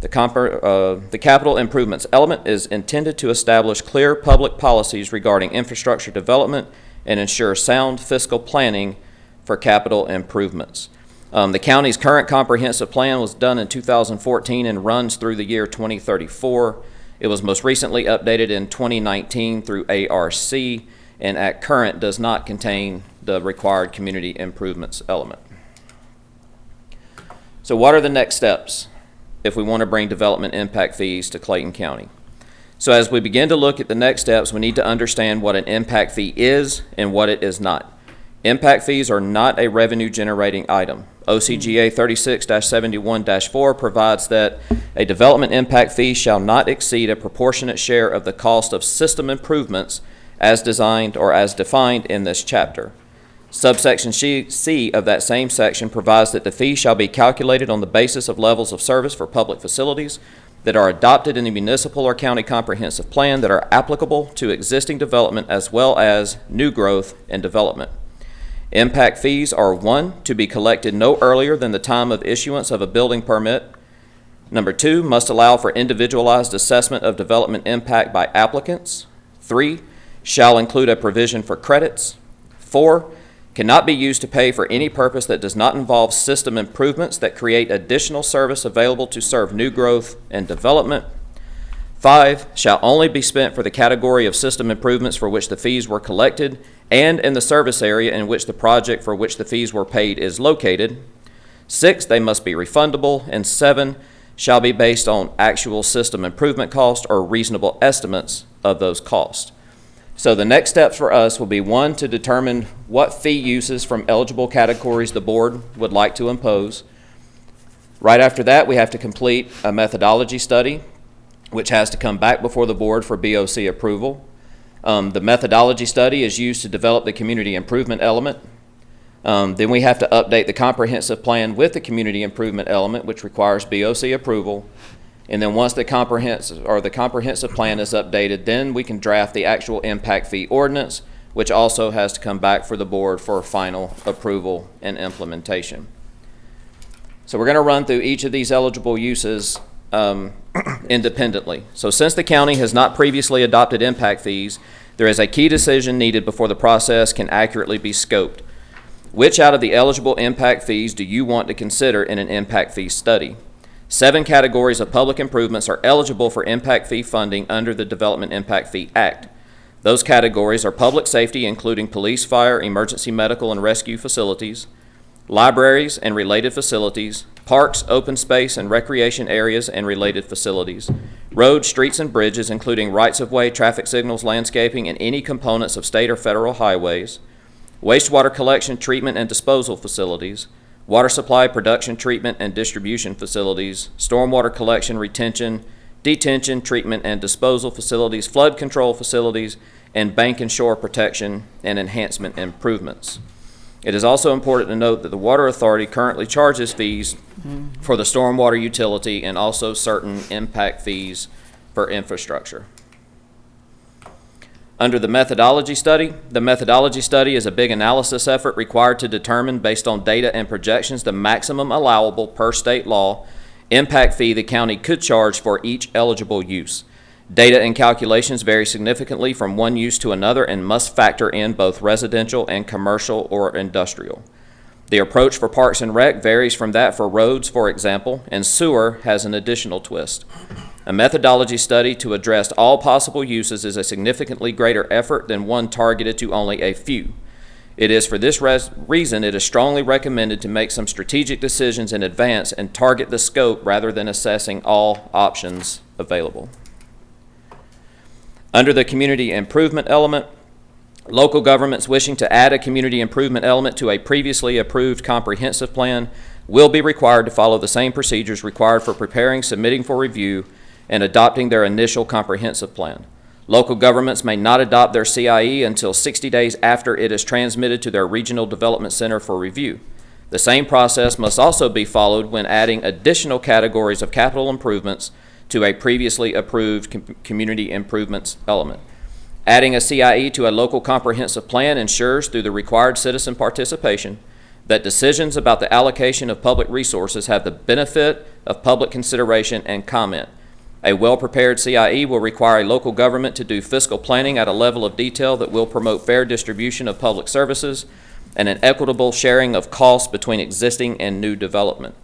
S5: The capital improvements element is intended to establish clear public policies regarding infrastructure development and ensure sound fiscal planning for capital improvements. The county's current comprehensive plan was done in 2014 and runs through the year 2034. It was most recently updated in 2019 through ARC, and at current does not contain the required community improvements element. So what are the next steps if we want to bring development impact fees to Clayton County? So as we begin to look at the next steps, we need to understand what an impact fee is and what it is not. Impact fees are not a revenue-generating item. OCGA 36-71-4 provides that a development impact fee shall not exceed a proportionate share of the cost of system improvements as designed or as defined in this chapter. Subsection C of that same section provides that the fee shall be calculated on the basis of levels of service for public facilities that are adopted in the municipal or county comprehensive plan that are applicable to existing development as well as new growth and development. Impact fees are 1, to be collected no earlier than the time of issuance of a building permit. Number 2, must allow for individualized assessment of development impact by applicants. 3, shall include a provision for credits. 4, cannot be used to pay for any purpose that does not involve system improvements that create additional service available to serve new growth and development. 5, shall only be spent for the category of system improvements for which the fees were collected and in the service area in which the project for which the fees were paid is located. 6, they must be refundable, and 7, shall be based on actual system improvement cost or reasonable estimates of those costs. So the next steps for us will be, 1, to determine what fee uses from eligible categories the board would like to impose. Right after that, we have to complete a methodology study, which has to come back before the board for BOC approval. The methodology study is used to develop the community improvement element. Then we have to update the comprehensive plan with the community improvement element, which requires BOC approval. And then once the comprehensive plan is updated, then we can draft the actual impact fee ordinance, which also has to come back for the board for final approval and implementation. So we're going to run through each of these eligible uses independently. So since the county has not previously adopted impact fees, there is a key decision needed before the process can accurately be scoped. Which out of the eligible impact fees do you want to consider in an impact fee study? 7 categories of public improvements are eligible for impact fee funding under the Development Impact Fee Act. Those categories are public safety, including police, fire, emergency medical and rescue facilities, libraries and related facilities, parks, open space and recreation areas and related facilities, roads, streets, and bridges, including rights-of-way, traffic signals, landscaping, and any components of state or federal highways, wastewater collection, treatment, and disposal facilities, water supply, production, treatment, and distribution facilities, stormwater collection, retention, detention, treatment, and disposal facilities, flood control facilities, and bank and shore protection and enhancement improvements. It is also important to note that the Water Authority currently charges fees for the stormwater utility and also certain impact fees for infrastructure. Under the methodology study is a big analysis effort required to determine, based on data and projections, the maximum allowable per state law impact fee the county could charge for each eligible use. Data and calculations vary significantly from one use to another and must factor in both residential and commercial or industrial. The approach for Parks and Rec varies from that for roads, for example, and sewer has an additional twist. A methodology study to address all possible uses is a significantly greater effort than one targeted to only a few. It is for this reason it is strongly recommended to make some strategic decisions in advance and target the scope rather than assessing all options available. Under the community improvement element, local governments wishing to add a community improvement element to a previously approved comprehensive plan will be required to follow the same procedures required for preparing, submitting for review, and adopting their initial comprehensive plan. Local governments may not adopt their CIE until 60 days after it is transmitted to their regional development center for review. The same process must also be followed when adding additional categories of capital improvements to a previously approved community improvements element. Adding a CIE to a local comprehensive plan ensures, through the required citizen participation, that decisions about the allocation of public resources have the benefit of public consideration and comment. A well-prepared CIE will require a local government to do fiscal planning at a level of detail that will promote fair distribution of public services and an equitable sharing of costs between existing and new development.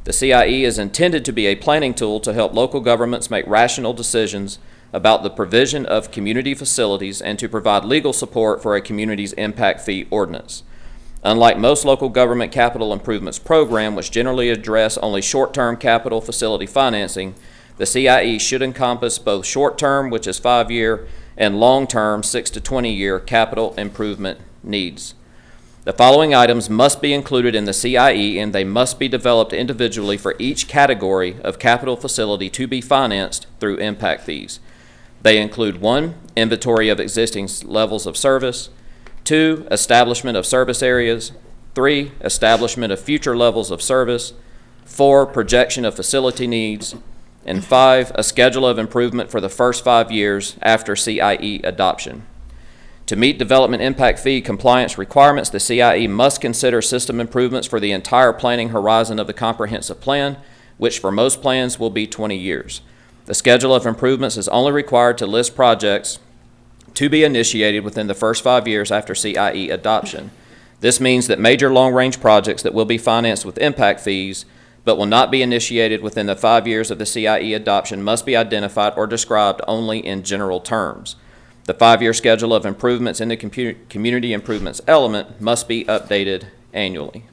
S5: The CIE is intended to be a planning tool to help local governments make rational decisions about the provision of community facilities and to provide legal support for a community's impact fee ordinance. Unlike most local government capital improvements program, which generally address only short-term capital facility financing, the CIE should encompass both short-term, which is 5-year, and long-term, 6 to 20-year capital improvement needs. The following items must be included in the CIE, and they must be developed individually for each category of capital facility to be financed through impact fees. They include 1, inventory of existing levels of service, 2, establishment of service areas, 3, establishment of future levels of service, 4, projection of facility needs, and 5, a schedule of improvement for the first 5 years after CIE adoption. To meet development impact fee compliance requirements, the CIE must consider system improvements for the entire planning horizon of the comprehensive plan, which for most plans will be 20 years. The schedule of improvements is only required to list projects to be initiated within the first 5 years after CIE adoption. This means that major long-range projects that will be financed with impact fees but will not be initiated within the 5 years of the CIE adoption must be identified or described only in general terms. The 5-year schedule of improvements in the community improvements element must be updated annually.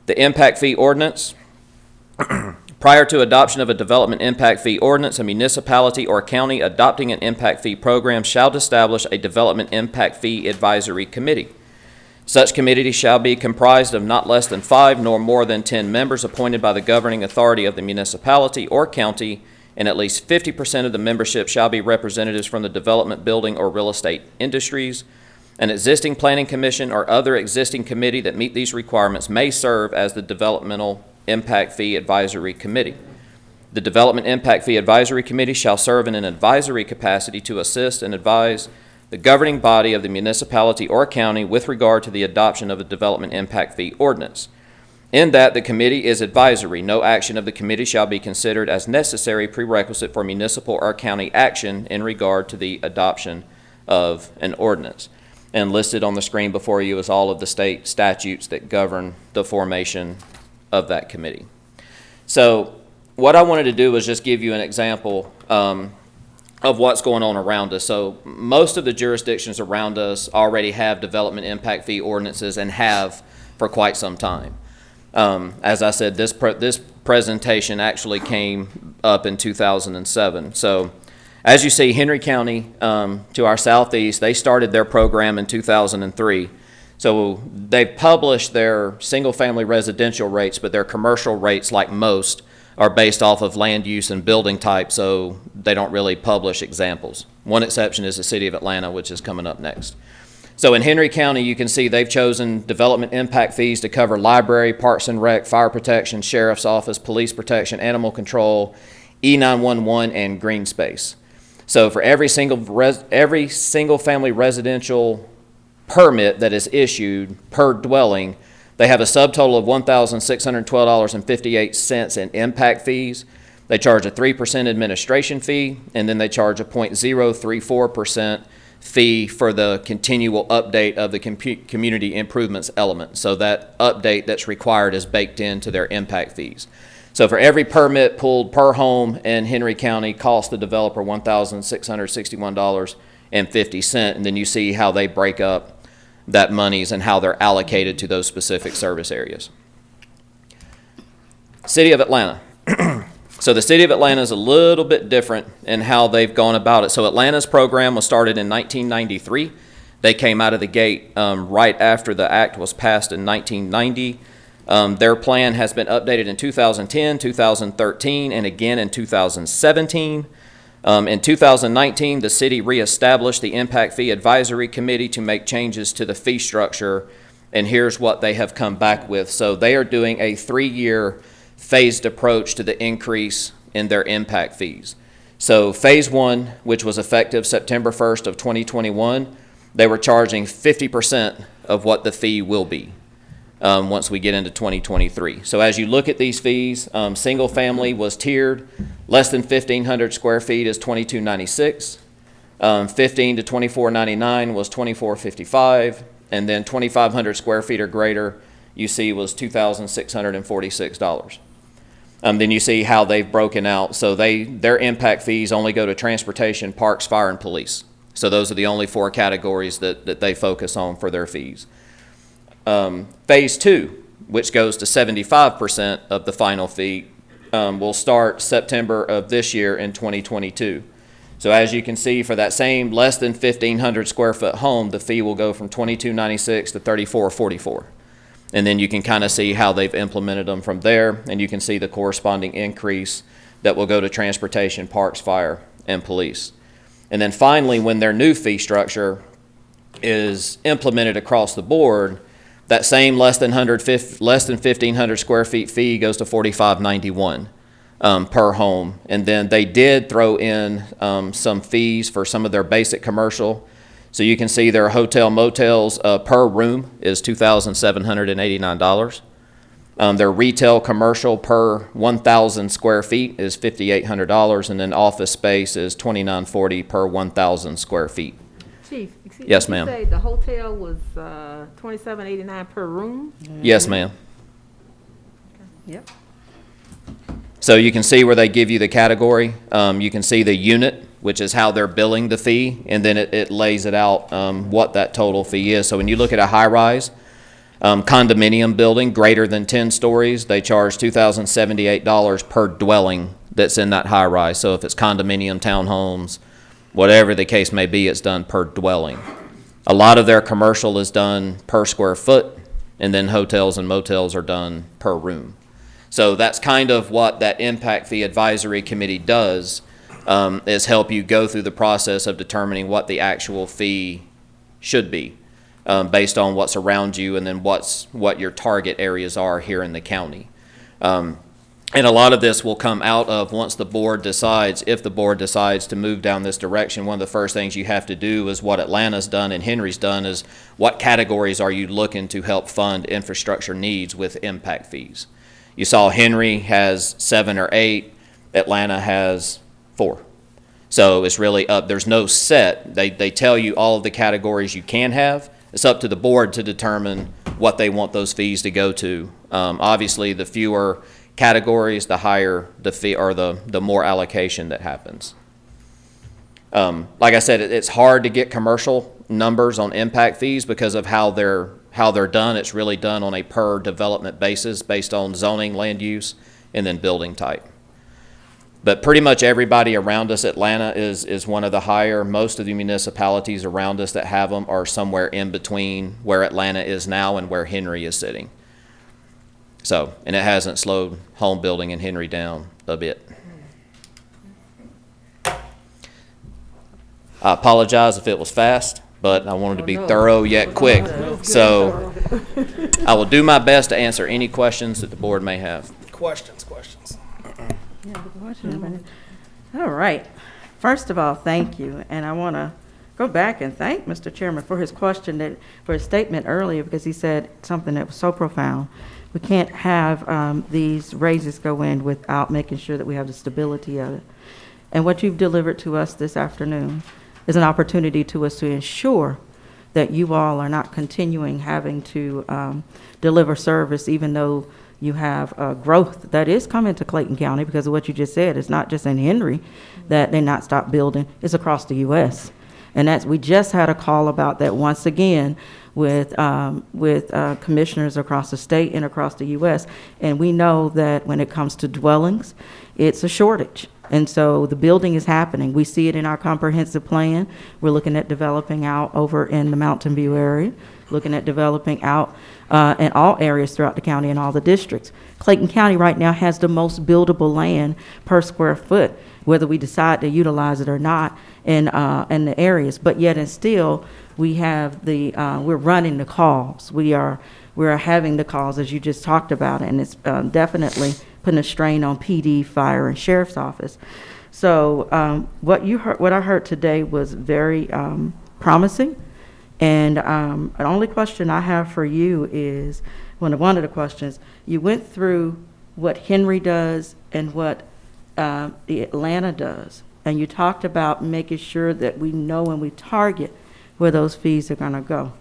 S5: The Impact Fee Ordinance. Prior to adoption of a development impact fee ordinance, a municipality or county adopting an impact fee program shall establish a development impact fee advisory committee. Such committee shall be comprised of not less than 5 nor more than 10 members appointed by the governing authority of the municipality or county, and at least 50% of the membership shall be representatives from the development, building, or real estate industries. An existing planning commission or other existing committee that meet these requirements may serve as the developmental impact fee advisory committee. The development impact fee advisory committee shall serve in an advisory capacity to assist and advise the governing body of the municipality or county with regard to the adoption of a development impact fee ordinance. In that the committee is advisory, no action of the committee shall be considered as necessary prerequisite for municipal or county action in regard to the adoption of an ordinance. And listed on the screen before you is all of the state statutes that govern the formation of that committee. So what I wanted to do was just give you an example of what's going on around us. So most of the jurisdictions around us already have development impact fee ordinances and have for quite some time. As I said, this presentation actually came up in 2007. So as you see, Henry County to our southeast, they started their program in 2003. So they published their single-family residential rates, but their commercial rates, like most, are based off of land use and building type, so they don't really publish examples. One exception is the city of Atlanta, which is coming up next. So in Henry County, you can see they've chosen development impact fees to cover library, parks and rec, fire protection, sheriff's office, police protection, animal control, E911, and green space. So for every single-family residential permit that is issued per dwelling, they have a subtotal of $1,612.58 in impact fees. They charge a 3% administration fee, and then they charge a 0.034% fee for the continual update of the community improvements element. So that update that's required is baked into their impact fees. So for every permit pulled per home in Henry County costs the developer $1,661.50, and then you see how they break up that monies and how they're allocated to those specific service areas. City of Atlanta. So the City of Atlanta is a little bit different in how they've gone about it. So Atlanta's program was started in 1993. They came out of the gate right after the act was passed in 1990. Their plan has been updated in 2010, 2013, and again in 2017. In 2019, the city reestablished the Impact Fee Advisory Committee to make changes to the fee structure, and here's what they have come back with. So they are doing a 3-year phased approach to the increase in their impact fees. So phase 1, which was effective September 1st of 2021, they were charging 50% of what the fee will be once we get into 2023. So as you look at these fees, single family was tiered. Less than 1,500 square feet is $22.96. 15 to 24.99 was $24.55, and then 2,500 square feet or greater, you see, was $2,646. Then you see how they've broken out. So their impact fees only go to transportation, parks, fire, and police. So those are the only 4 categories that they focus on for their fees. Phase 2, which goes to 75% of the final fee, will start September of this year in 2022. So as you can see, for that same less than 1,500 square foot home, the fee will go from $22.96 to $34.44. And then you can kind of see how they've implemented them from there, and you can see the corresponding increase that will go to transportation, parks, fire, and police. And then finally, when their new fee structure is implemented across the board, that same less than 1,500 square feet fee goes to $45.91 per home. And then they did throw in some fees for some of their basic commercial. So you can see their hotel motels per room is $2,789. Their retail commercial per 1,000 square feet is $5,800, and then office space is $2,940 per 1,000 square feet.
S2: Chief, excuse me.
S5: Yes, ma'am.
S2: You say the hotel was $27.89 per room?
S5: Yes, ma'am.
S2: Yep.
S5: So you can see where they give you the category. You can see the unit, which is how they're billing the fee, and then it lays it out what that total fee is. So when you look at a high-rise, Condominium building greater than 10 stories, they charge $2,078 per dwelling that's in that high rise. So if it's condominium, townhomes, whatever the case may be, it's done per dwelling. A lot of their commercial is done per square foot, and then hotels and motels are done per room. So that's kind of what that Impact Fee Advisory Committee does, is help you go through the process of determining what the actual fee should be, based on what's around you and then what your target areas are here in the county. And a lot of this will come out of once the board decides, if the board decides to move down this direction, one of the first things you have to do is what Atlanta's done and Henry's done is what categories are you looking to help fund infrastructure needs with impact fees. You saw Henry has 7 or 8, Atlanta has 4. So it's really up, there's no set, they tell you all of the categories you can have. It's up to the board to determine what they want those fees to go to. Obviously, the fewer categories, the higher the fee or the more allocation that happens. Like I said, it's hard to get commercial numbers on impact fees because of how they're done. It's really done on a per development basis based on zoning, land use, and then building type. But pretty much everybody around us, Atlanta is one of the higher. Most of the municipalities around us that have them are somewhere in between where Atlanta is now and where Henry is sitting. So, and it hasn't slowed home building in Henry down a bit. I apologize if it was fast, but I wanted to be thorough yet quick. So I will do my best to answer any questions that the board may have.
S1: Questions.
S4: All right. First of all, thank you. And I want to go back and thank Mr. Chairman for his for his statement earlier, because he said something that was so profound. We can't have these raises go in without making sure that we have the stability of it. And what you've delivered to us this afternoon is an opportunity to us to ensure that you all are not continuing having to deliver service, even though you have growth that is coming to Clayton County because of what you just said. It's not just in Henry that they not stop building, it's across the U.S. And we just had a call about that once again with commissioners across the state and across the U.S. And we know that when it comes to dwellings, it's a shortage. And so the building is happening. We see it in our comprehensive plan. We're looking at developing out over in the Mountain View area, looking at developing out in all areas throughout the county and all the districts. Clayton County right now has the most buildable land per square foot, whether we decide to utilize it or not in the areas. But yet and still, we have we're running the calls. We're having the calls, as you just talked about, and it's definitely putting a strain on PD, fire, and sheriff's office. So what I heard today was very promising. And the only question I have for you is, one of the questions, you went through what Henry does and what the Atlanta does, and you talked about making sure that we know and we target where those fees are going to go.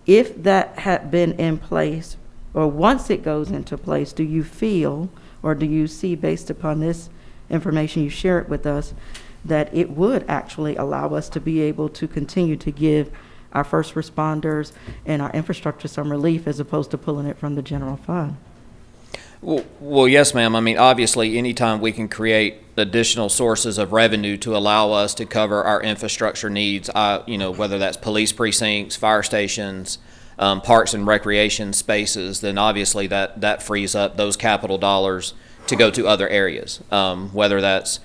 S4: If that had been in place, or once it goes into place, do you feel, or do you see, based upon this information you share it with us, that it would actually allow us to be able to continue to give our first responders and our infrastructure some relief as opposed to pulling it from the general fund?
S5: Well, yes, ma'am. I mean, obviously, anytime we can create additional sources of revenue to allow us to cover our infrastructure needs, whether that's police precincts, fire stations, parks and recreation spaces, then obviously that frees up those capital dollars to go to other areas. Whether that's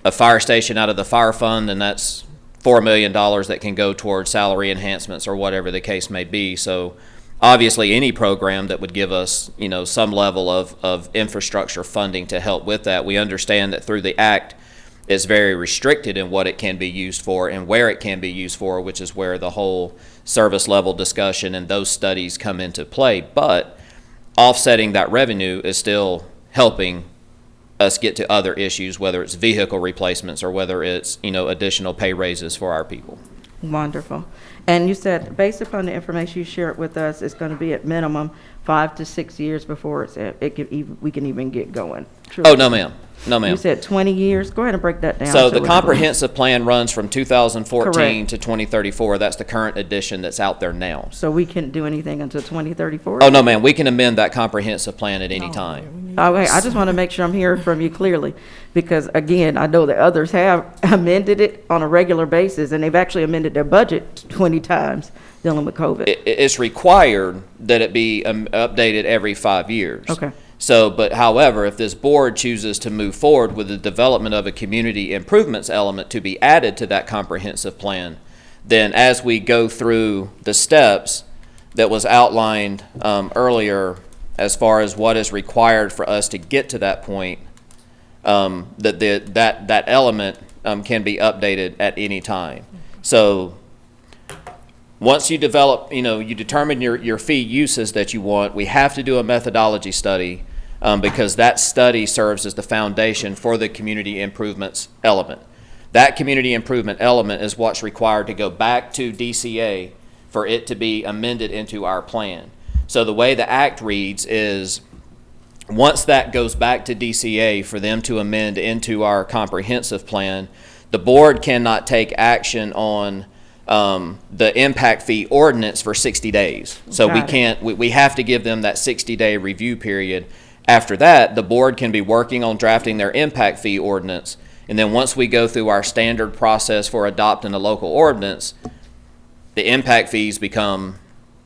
S5: a fire station out of the fire fund, then that's $4 million that can go towards salary enhancements or whatever the case may be. So obviously any program that would give us, some level of infrastructure funding to help with that. We understand that through the act, it's very restricted in what it can be used for and where it can be used for, which is where the whole service level discussion and those studies come into play. But offsetting that revenue is still helping us get to other issues, whether it's vehicle replacements or whether it's, additional pay raises for our people.
S4: Wonderful. And you said, based upon the information you shared with us, it's going to be at minimum 5 to 6 years before we can even get going. True.
S5: Oh, no, ma'am. No, ma'am.
S4: You said 20 years? Go ahead and break that down.
S5: So
S4: to
S5: the
S4: us.
S5: comprehensive plan runs from 2014
S4: Correct.
S5: to 2034. That's the current edition that's out there now.
S4: So we can't do anything until 2034?
S5: Oh, no, ma'am. We can amend that comprehensive plan at any time.
S4: Okay, I just want to make sure I'm hearing from you clearly, because again, I know that others have amended it on a regular basis, and they've actually amended their budget 20 times dealing with COVID.
S5: It's required that it be updated every 5 years.
S4: Okay.
S5: So, but however, if this board chooses to move forward with the development of a community improvements element to be added to that comprehensive plan, then as we go through the steps that was outlined earlier as far as what is required for us to get to that point, that element can be updated at any time. So once you develop, you determine your fee uses that you want, we have to do a methodology study because that study serves as the foundation for the community improvements element. That community improvement element is what's required to go back to DCA for it to be amended into our plan. So the way the act reads is, once that goes back to DCA for them to amend into our comprehensive plan, the board cannot take action on the impact fee ordinance for 60 days. So we have to give them that 60-day review period. After that, the board can be working on drafting their impact fee ordinance. And then once we go through our standard process for adopting a local ordinance, the impact fees become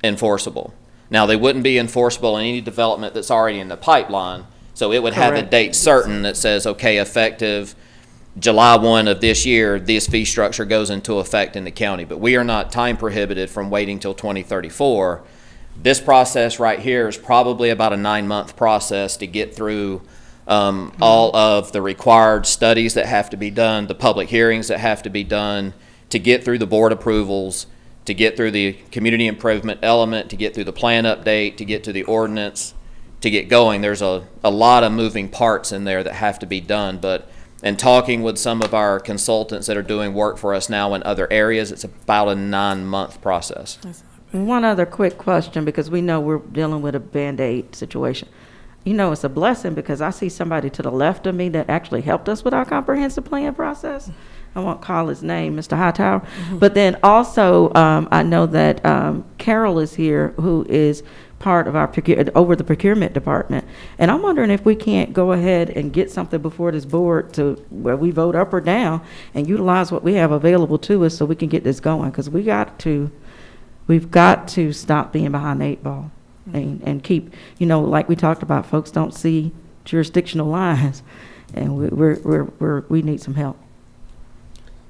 S5: enforceable. Now, they wouldn't be enforceable in any development that's already in the pipeline. So it would have a date certain that says, okay, effective July 1 of this year, this fee structure goes into effect in the county. But we are not time prohibited from waiting till 2034. This process right here is probably about a 9-month process to get through all of the required studies that have to be done, the public hearings that have to be done, to get through the board approvals, to get through the community improvement element, to get through the plan update, to get to the ordinance, to get going. There's a lot of moving parts in there that have to be done. But in talking with some of our consultants that are doing work for us now in other areas, it's about a 9-month process.
S4: One other quick question, because we know we're dealing with a Band-Aid situation. It's a blessing because I see somebody to the left of me that actually helped us with our comprehensive plan process. I won't call his name, Mr. Hightower. But then also, I know that Carol is here, who is part of our over the procurement department. And I'm wondering if we can't go ahead and get something before this board to where we vote up or down and utilize what we have available to us so we can get this going, because we've got to stop being behind the 8 ball and keep, like we talked about, folks don't see jurisdictional lines, and we need some help.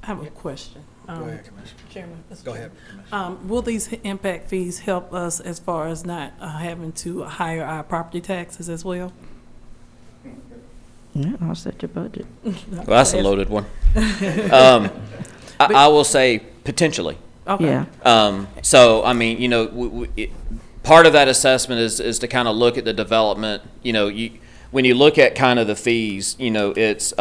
S6: I have a question.
S1: Go ahead, Commissioner.
S6: Chairman.
S1: Go ahead, Commissioner.
S6: Will these impact fees help us as far as not having to hire our property taxes as well?
S4: Yeah, I'll set your budget.
S5: Well, that's a loaded one. I will say potentially.
S6: Okay.
S4: Yeah.
S5: So, I mean, part of that assessment is to kind of look at the development. When you look at kind of the fees, it's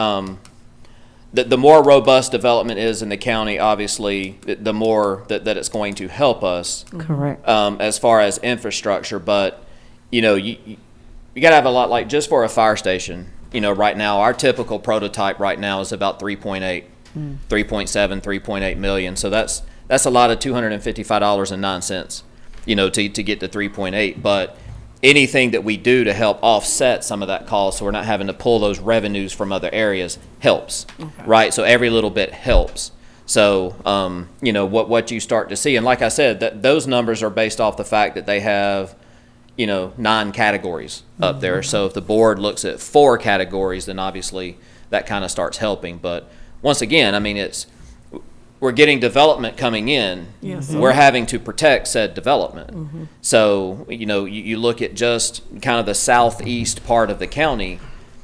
S5: the more robust development is in the county, obviously, the more that it's going to help us.
S4: Correct.
S5: As far as infrastructure. But, you got to have a lot, like just for a fire station, right now, our typical prototype right now is about 3.8, 3.7, 3.8 million. So that's a lot of $255.09, to get to 3.8. But anything that we do to help offset some of that cost, so we're not having to pull those revenues from other areas, helps, right? So every little bit helps. So, what you start to see, and like I said, those numbers are based off the fact that they have, 9 categories up there. So if the board looks at 4 categories, then obviously that kind of starts helping. But once again, I mean, we're getting development coming in.
S6: Yes.
S5: We're having to protect said development. So, you look at just kind of the southeast part of the county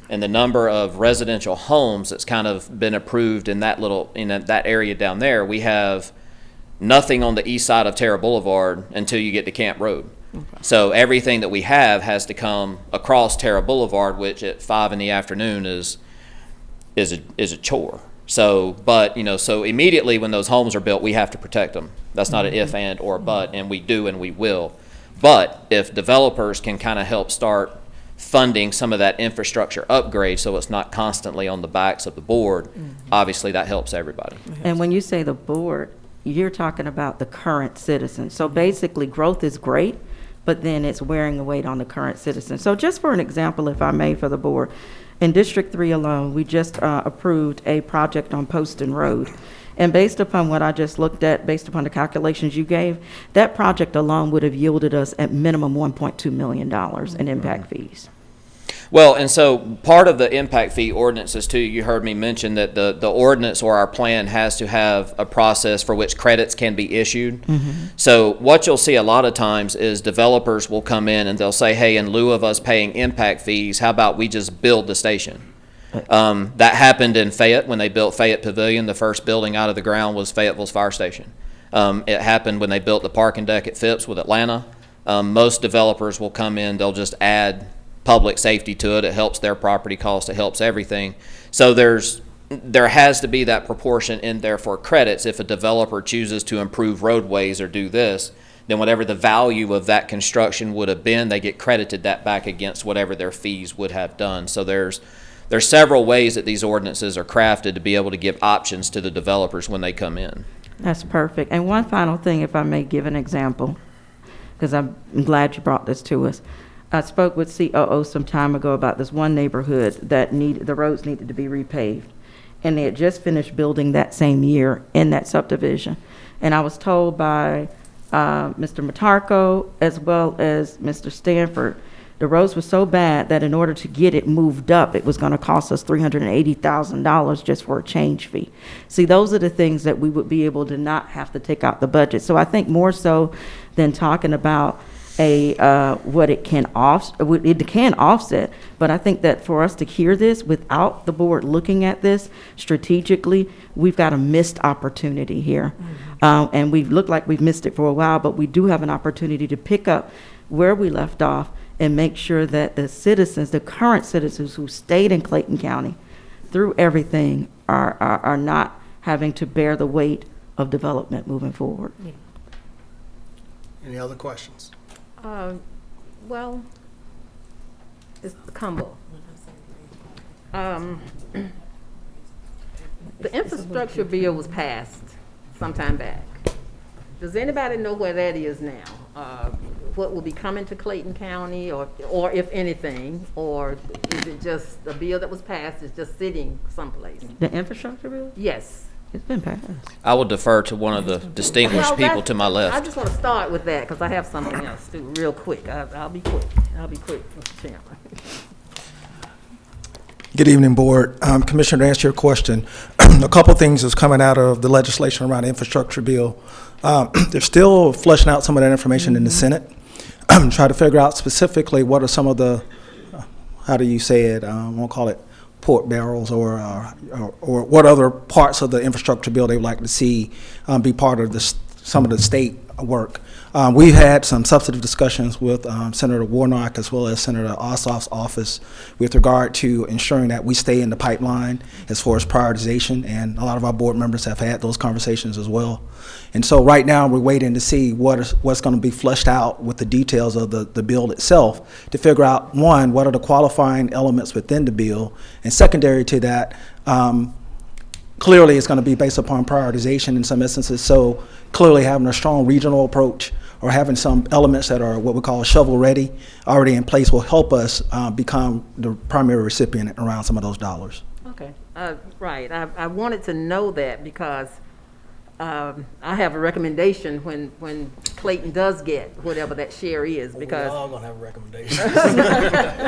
S5: and the number of residential homes that's kind of been approved in that area down there. We have nothing on the east side of Terra Boulevard until you get to Camp Road. So everything that we have has to come across Terra Boulevard, which at 5 in the afternoon is a chore. So, but, so immediately when those homes are built, we have to protect them. That's not an if, and, or but, and we do and we will. But if developers can kind of help start funding some of that infrastructure upgrade so it's not constantly on the backs of the board, obviously that helps everybody.
S4: And when you say the board, you're talking about the current citizens. So basically, growth is great, but then it's wearing the weight on the current citizens. So just for an example, if I may, for the board, in District 3 alone, we just approved a project on Poston Road. And based upon what I just looked at, based upon the calculations you gave, that project alone would have yielded us at minimum $1.2 million in impact fees.
S5: Well, and so part of the impact fee ordinances too, you heard me mention that the ordinance or our plan has to have a process for which credits can be issued. So what you'll see a lot of times is developers will come in and they'll say, hey, in lieu of us paying impact fees, how about we just build the station? That happened in Fayette when they built Fayette Pavilion. The first building out of the ground was Fayetteville's fire station. It happened when they built the parking deck at Phipps with Atlanta. Most developers will come in, they'll just add public safety to it. It helps their property cost. It helps everything. So there has to be that proportion in there for credits. If a developer chooses to improve roadways or do this, then whatever the value of that construction would have been, they get credited that back against whatever their fees would have done. So there's several ways that these ordinances are crafted to be able to give options to the developers when they come in.
S4: That's perfect. And one final thing, if I may give an example, because I'm glad you brought this to us. I spoke with COO some time ago about this one neighborhood that the roads needed to be repaved. And they had just finished building that same year in that subdivision. And I was told by Mr. Matarco as well as Mr. Stanford, the roads were so bad that in order to get it moved up, it was going to cost us $380,000 just for a change fee. See, those are the things that we would be able to not have to take out the budget. So I think more so than talking about what it can offset, but I think that for us to hear this without the board looking at this strategically, we've got a missed opportunity here. And we've looked like we've missed it for a while, but we do have an opportunity to pick up where we left off and make sure that the citizens, the current citizens who stayed in Clayton County through everything are not having to bear the weight of development moving forward.
S1: Any other questions?
S2: Well, it's the combo. The infrastructure bill was passed sometime back. Does anybody know where that is now? What will be coming to Clayton County, or if anything, or is it just a bill that was passed is just sitting someplace?
S4: The infrastructure bill?
S2: Yes.
S4: It's been passed.
S5: I will defer to one of the distinguished people to my
S2: I
S5: left.
S2: just want to start with that because I have something else too, real quick. I'll be quick. Mr. Chairman.
S7: Good evening, Board. Commissioner, to answer your question, a couple things is coming out of the legislation around the infrastructure bill. They're still fleshing out some of that information in the Senate. Try to figure out specifically what are some of the, how do you say it, I won't call it pork barrels or what other parts of the infrastructure bill they would like to see be part of some of the state work. We've had some substantive discussions with Senator Warnock as well as Senator Ossoff's office with regard to ensuring that we stay in the pipeline as far as prioritization, and a lot of our board members have had those conversations as well. And so right now we're waiting to see what's going to be fleshed out with the details of the bill itself to figure out, one, what are the qualifying elements within the bill, and secondary to that, clearly it's going to be based upon prioritization in some instances. So clearly having a strong regional approach or having some elements that are what we call shovel ready already in place will help us become the primary recipient around some of those dollars.
S2: Okay, right. I wanted to know that because I have a recommendation when Clayton does get whatever that share is, because.
S1: We're all gonna have a recommendation.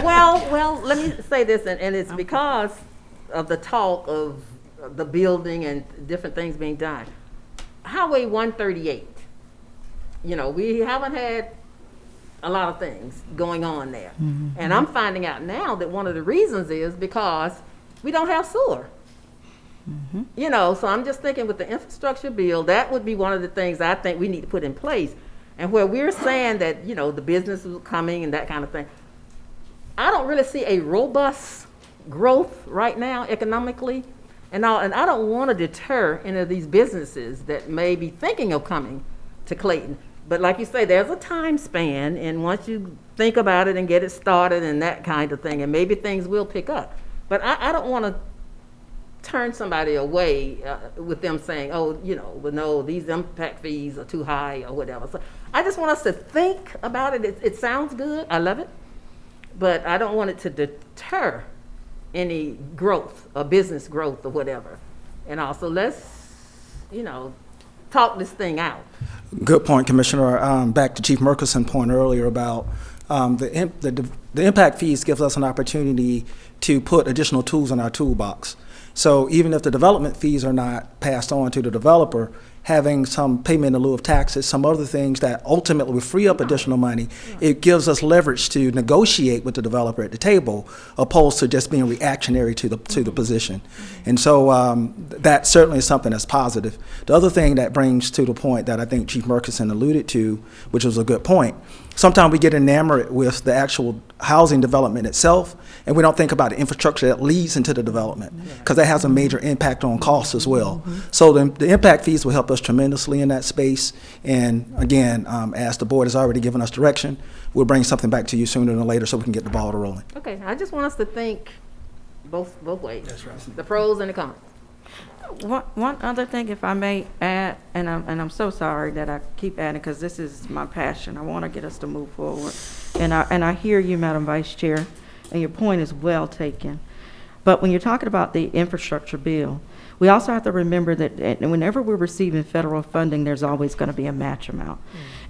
S2: Well, let me say this, and it's because of the talk of the building and different things being done. Highway 138, we haven't had a lot of things going on there. Mm-hmm. And I'm finding out now that one of the reasons is because we don't have sewer. Mm-hmm. So I'm just thinking with the infrastructure bill, that would be one of the things I think we need to put in place. And where we're saying that, the business is coming and that kind of thing, I don't really see a robust growth right now economically And I don't want to deter any of these businesses that may be thinking of coming to Clayton. But like you say, there's a time span, and once you think about it and get it started and that kind of thing, and maybe things will pick up. But I don't want to turn somebody away with them saying, oh, well, no, these impact fees are too high or whatever. So I just want us to think about it. It sounds good. I love it. But I don't want it to deter any growth or business growth or whatever. And also, let's, talk this thing out.
S7: Good point, Commissioner. Back to Chief Murkison's point earlier about the impact fees gives us an opportunity to put additional tools in our toolbox. So even if the development fees are not passed on to the developer, having some payment in lieu of taxes, some other things that ultimately will free up additional money, it gives us leverage to negotiate with the developer at the table, opposed to just being reactionary to the position. And so that certainly is something that's positive. The other thing that brings to the point that I think Chief Murkison alluded to, which was a good point, sometimes we get enamored with the actual housing development itself, and we don't think about the infrastructure that leads into the development, because that has a major impact on costs as well. So the impact fees will help us tremendously in that space. And again, as the board has already given us direction, we'll bring something back to you sooner than later so we can get the ball rolling.
S2: Okay, I just want us to think both ways. That's right. The pros and the cons.
S4: One other thing, if I may add, and I'm so sorry that I keep adding, because this is my passion. I want to get us to move forward. And I hear you, Madam Vice Chair, and your point is well taken. But when you're talking about the infrastructure bill, we also have to remember that whenever we're receiving federal funding, there's always going to be a match amount.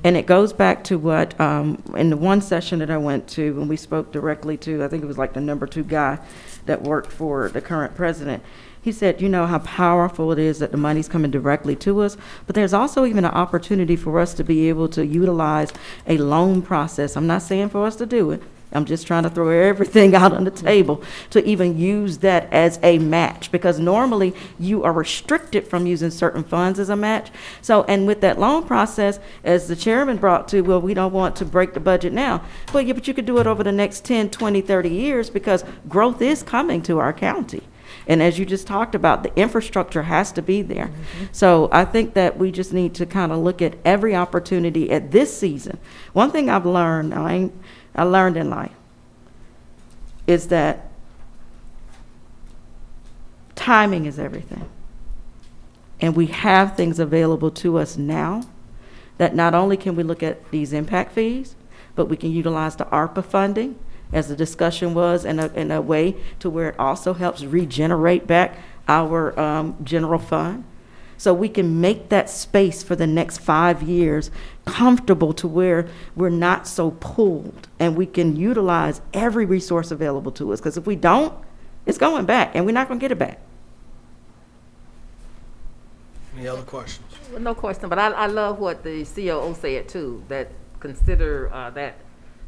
S4: And it goes back to what, in the one session that I went to, when we spoke directly to, I think it was like the number 2 guy that worked for the current president, he said, how powerful it is that the money's coming directly to us, but there's also even an opportunity for us to be able to utilize a loan process. I'm not saying for us to do it. I'm just trying to throw everything out on the table to even use that as a match, because normally you are restricted from using certain funds as a match. So, and with that loan process, as the chairman brought to, well, we don't want to break the budget now. But you could do it over the next 10, 20, 30 years, because growth is coming to our county. And as you just talked about, the infrastructure has to be there. So I think that we just need to kind of look at every opportunity at this season. One thing I've learned, I learned in life, is that timing is everything. And we have things available to us now that not only can we look at these impact fees, but we can utilize the ARPA funding, as the discussion was, in a way to where it also helps regenerate back our general fund. So we can make that space for the next 5 years comfortable to where we're not so pulled, and we can utilize every resource available to us. Because if we don't, it's going back, and we're not going to get it back.
S1: Any other questions?
S2: Well, no question, but I love what the COO said too, that consider that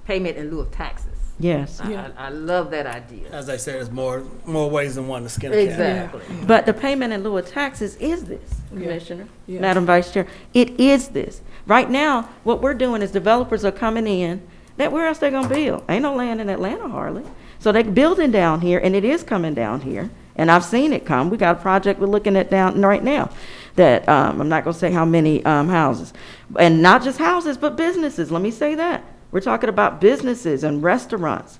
S2: payment in lieu of taxes.
S4: Yes.
S2: I love that idea.
S1: As they say, there's more ways than one to skin a cat.
S2: Exactly.
S4: But the payment in lieu of taxes is this, Commissioner,
S6: Yeah.
S4: Madam Vice Chair. It is this. Right now, what we're doing is developers are coming in, that where else they gonna build? Ain't no land in Atlanta hardly. So they're building down here, and it is coming down here. And I've seen it come. We got a project we're looking at down right now that, I'm not gonna say how many houses. And not just houses, but businesses, let me say that. We're talking about businesses and restaurants.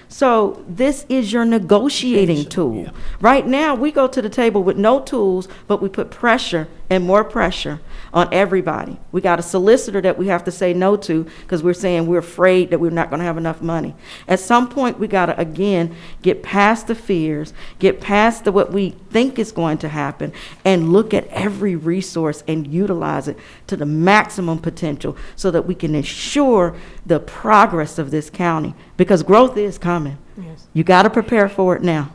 S4: So this is your negotiating tool. Right now, we go to the table with no tools, but we put pressure and more pressure on everybody. We got a solicitor that we have to say no to because we're saying we're afraid that we're not going to have enough money. At some point, we got to, again, get past the fears, get past what we think is going to happen, and look at every resource and utilize it to the maximum potential so that we can ensure the progress of this county, because growth is coming.
S6: Yes.
S4: You got to prepare for it now.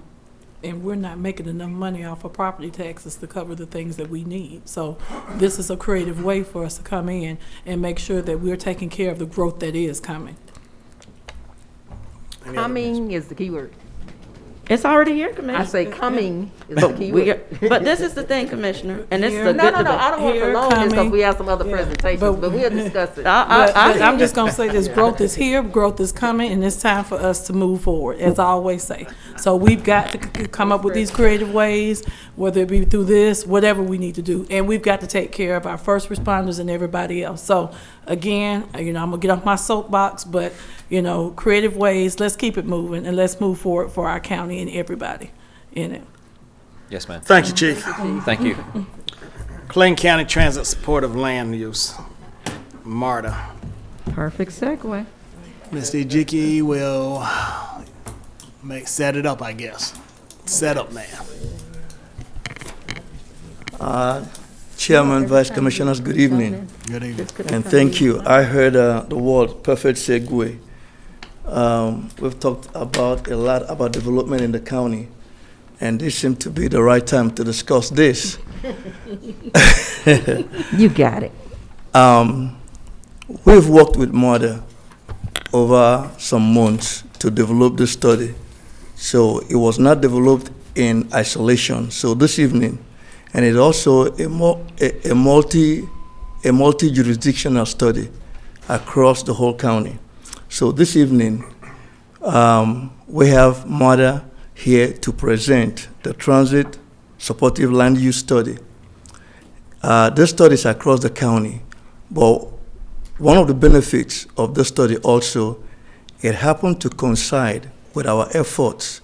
S6: And we're not making enough money off of property taxes to cover the things that we need. So this is a creative way for us to come in and make sure that we're taking care of the growth that is coming.
S2: Coming is the key word.
S4: It's already here,
S2: I
S4: Commissioner.
S2: say coming is the key word.
S4: But this is the thing, Commissioner, and this is a
S6: Here.
S4: good
S2: No,
S4: debate.
S2: I don't want to
S6: Here
S2: prolong this because
S6: coming.
S2: we have some other
S6: Yeah,
S2: presentations,
S6: but-
S2: but we'll discuss it.
S6: But I'm just gonna say this, growth is here, growth is coming, and it's time for us to move forward, as I always say. So we've got to come up with these creative ways, whether it be through this, whatever we need to do. And we've got to take care of our first responders and everybody else. So again, I'm gonna get off my soapbox, but, creative ways, let's keep it moving and let's move forward for our county and everybody in it.
S5: Yes, ma'am.
S1: Thank you, Chief.
S5: Thank you.
S1: Clayton County Transit Supportive Land Use. MARTA.
S4: Perfect segue.
S1: Mr. Ejiki will set it up, I guess. Set up, man.
S8: Chairman, Vice Commissioners, good evening,
S1: Good evening.
S8: and thank you. I heard the word perfect segue. We've talked about a lot about development in the county, and this seemed to be the right time to discuss this.
S4: You got it.
S8: We've worked with MARTA over some months to develop this study, so it was not developed in isolation. So this evening, and it's also a multi-jurisdictional study across the whole county. So this evening, we have MARTA here to present the Transit Supportive Land Use Study. This study is across the county, but one of the benefits of this study also, it happened to coincide with our efforts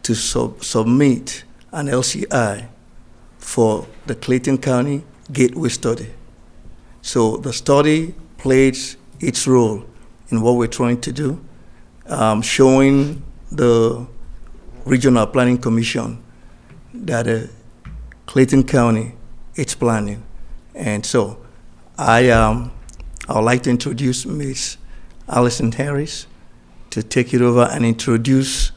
S8: to submit an LCI for the Clayton County Gateway Study. So the study plays its role in what we're trying to do, showing the Regional Planning Commission that Clayton County is planning. And so I would like to introduce Ms. Allison Harris to take it over and introduce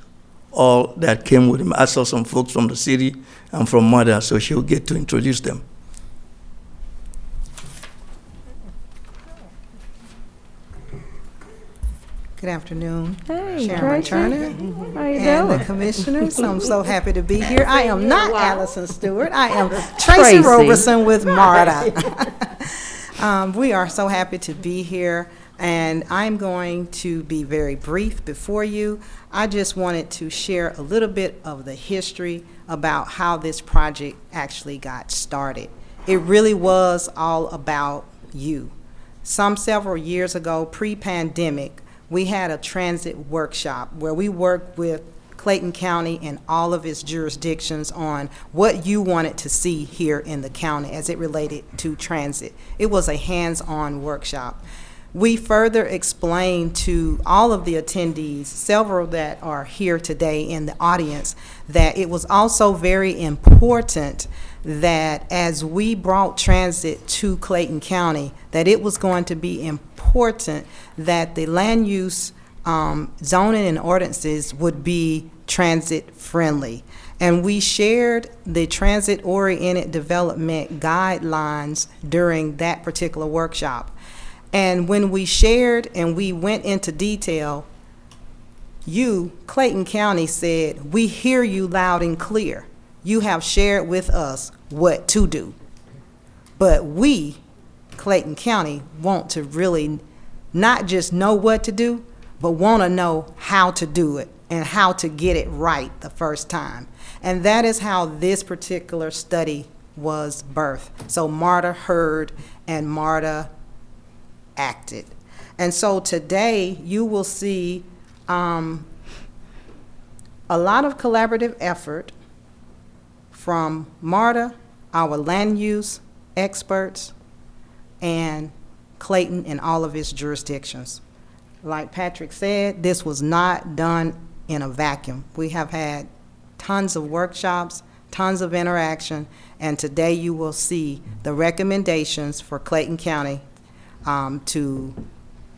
S8: all that came with him. I saw some folks from the city and from MARTA, so she'll get to introduce them.
S9: Good afternoon,
S4: Hey,
S9: Chairman
S4: Tracy.
S9: Turner
S4: How you
S9: and the
S4: doing?
S9: commissioners. I'm so happy to be here. I am not Allison Stewart. I am Tracy
S4: Tracy.
S9: Roberson with MARTA. We are so happy to be here, and I'm going to be very brief before you. I just wanted to share a little bit of the history about how this project actually got started. It really was all about you. Several years ago, pre-pandemic, we had a transit workshop where we worked with Clayton County and all of its jurisdictions on what you wanted to see here in the county as it related to transit. It was a hands-on workshop. We further explained to all of the attendees, several that are here today in the audience, that it was also very important that as we brought transit to Clayton County, that it was going to be important that the land use zoning and ordinances would be transit friendly. And we shared the transit-oriented development guidelines during that particular workshop. And when we shared and we went into detail, Clayton County said, we hear you loud and clear. You have shared with us what to do. But we, Clayton County, want to really not just know what to do, but want to know how to do it and how to get it right the first time. And that is how this particular study was birthed. So MARTA heard and MARTA acted. And so today you will see a lot of collaborative effort from MARTA, our land use experts, and Clayton and all of its jurisdictions. Like Patrick said, this was not done in a vacuum. We have had tons of workshops, tons of interaction, and today you will see the recommendations for Clayton County to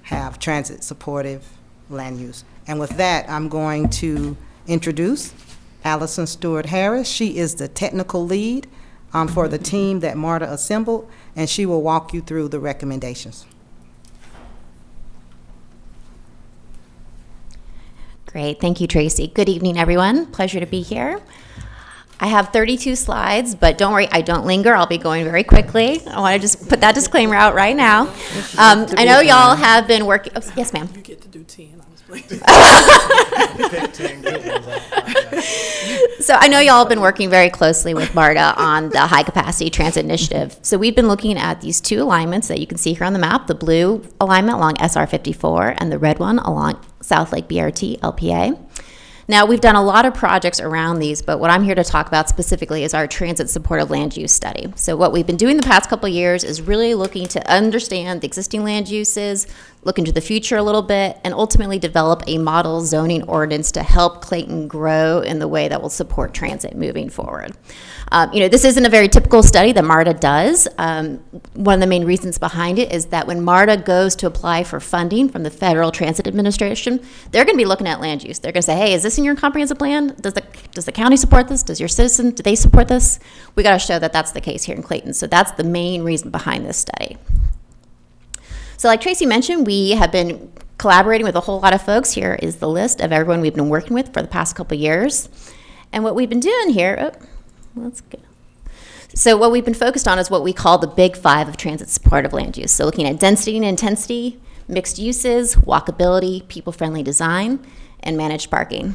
S9: have transit supportive land use. And with that, I'm going to introduce Allison Stewart Harris. She is the technical lead for the team that MARTA assembled, and she will walk you through the recommendations.
S10: Great, thank you, Tracy. Good evening, everyone. Pleasure to be here. I have 32 slides, but don't worry, I don't linger. I'll be going very quickly. I want to just put that disclaimer out right now. I know y'all have been working. Oh, yes, ma'am.
S6: You get to do 10.
S10: So I know y'all have been working very closely with MARTA on the High Capacity Transit Initiative. So we've been looking at these two alignments that you can see here on the map, the blue alignment along SR 54 and the red one along South Lake BRT LPA. Now, we've done a lot of projects around these, but what I'm here to talk about specifically is our transit supportive land use study. So what we've been doing the past couple of years is really looking to understand the existing land uses, look into the future a little bit, and ultimately develop a model zoning ordinance to help Clayton grow in the way that will support transit moving forward. This isn't a very typical study that MARTA does. One of the main reasons behind it is that when MARTA goes to apply for funding from the Federal Transit Administration, they're going to be looking at land use. They're going to say, hey, is this in your comprehensive plan? Does the county support this? Does your citizen, do they support this? We got to show that that's the case here in Clayton. So that's the main reason behind this study. So like Tracy mentioned, we have been collaborating with a whole lot of folks. Here is the list of everyone we've been working with for the past couple of years. And what we've been doing here, let's go. So what we've been focused on is what we call the big five of transit supportive land use. So looking at density and intensity, mixed uses, walkability, people-friendly design, and managed parking.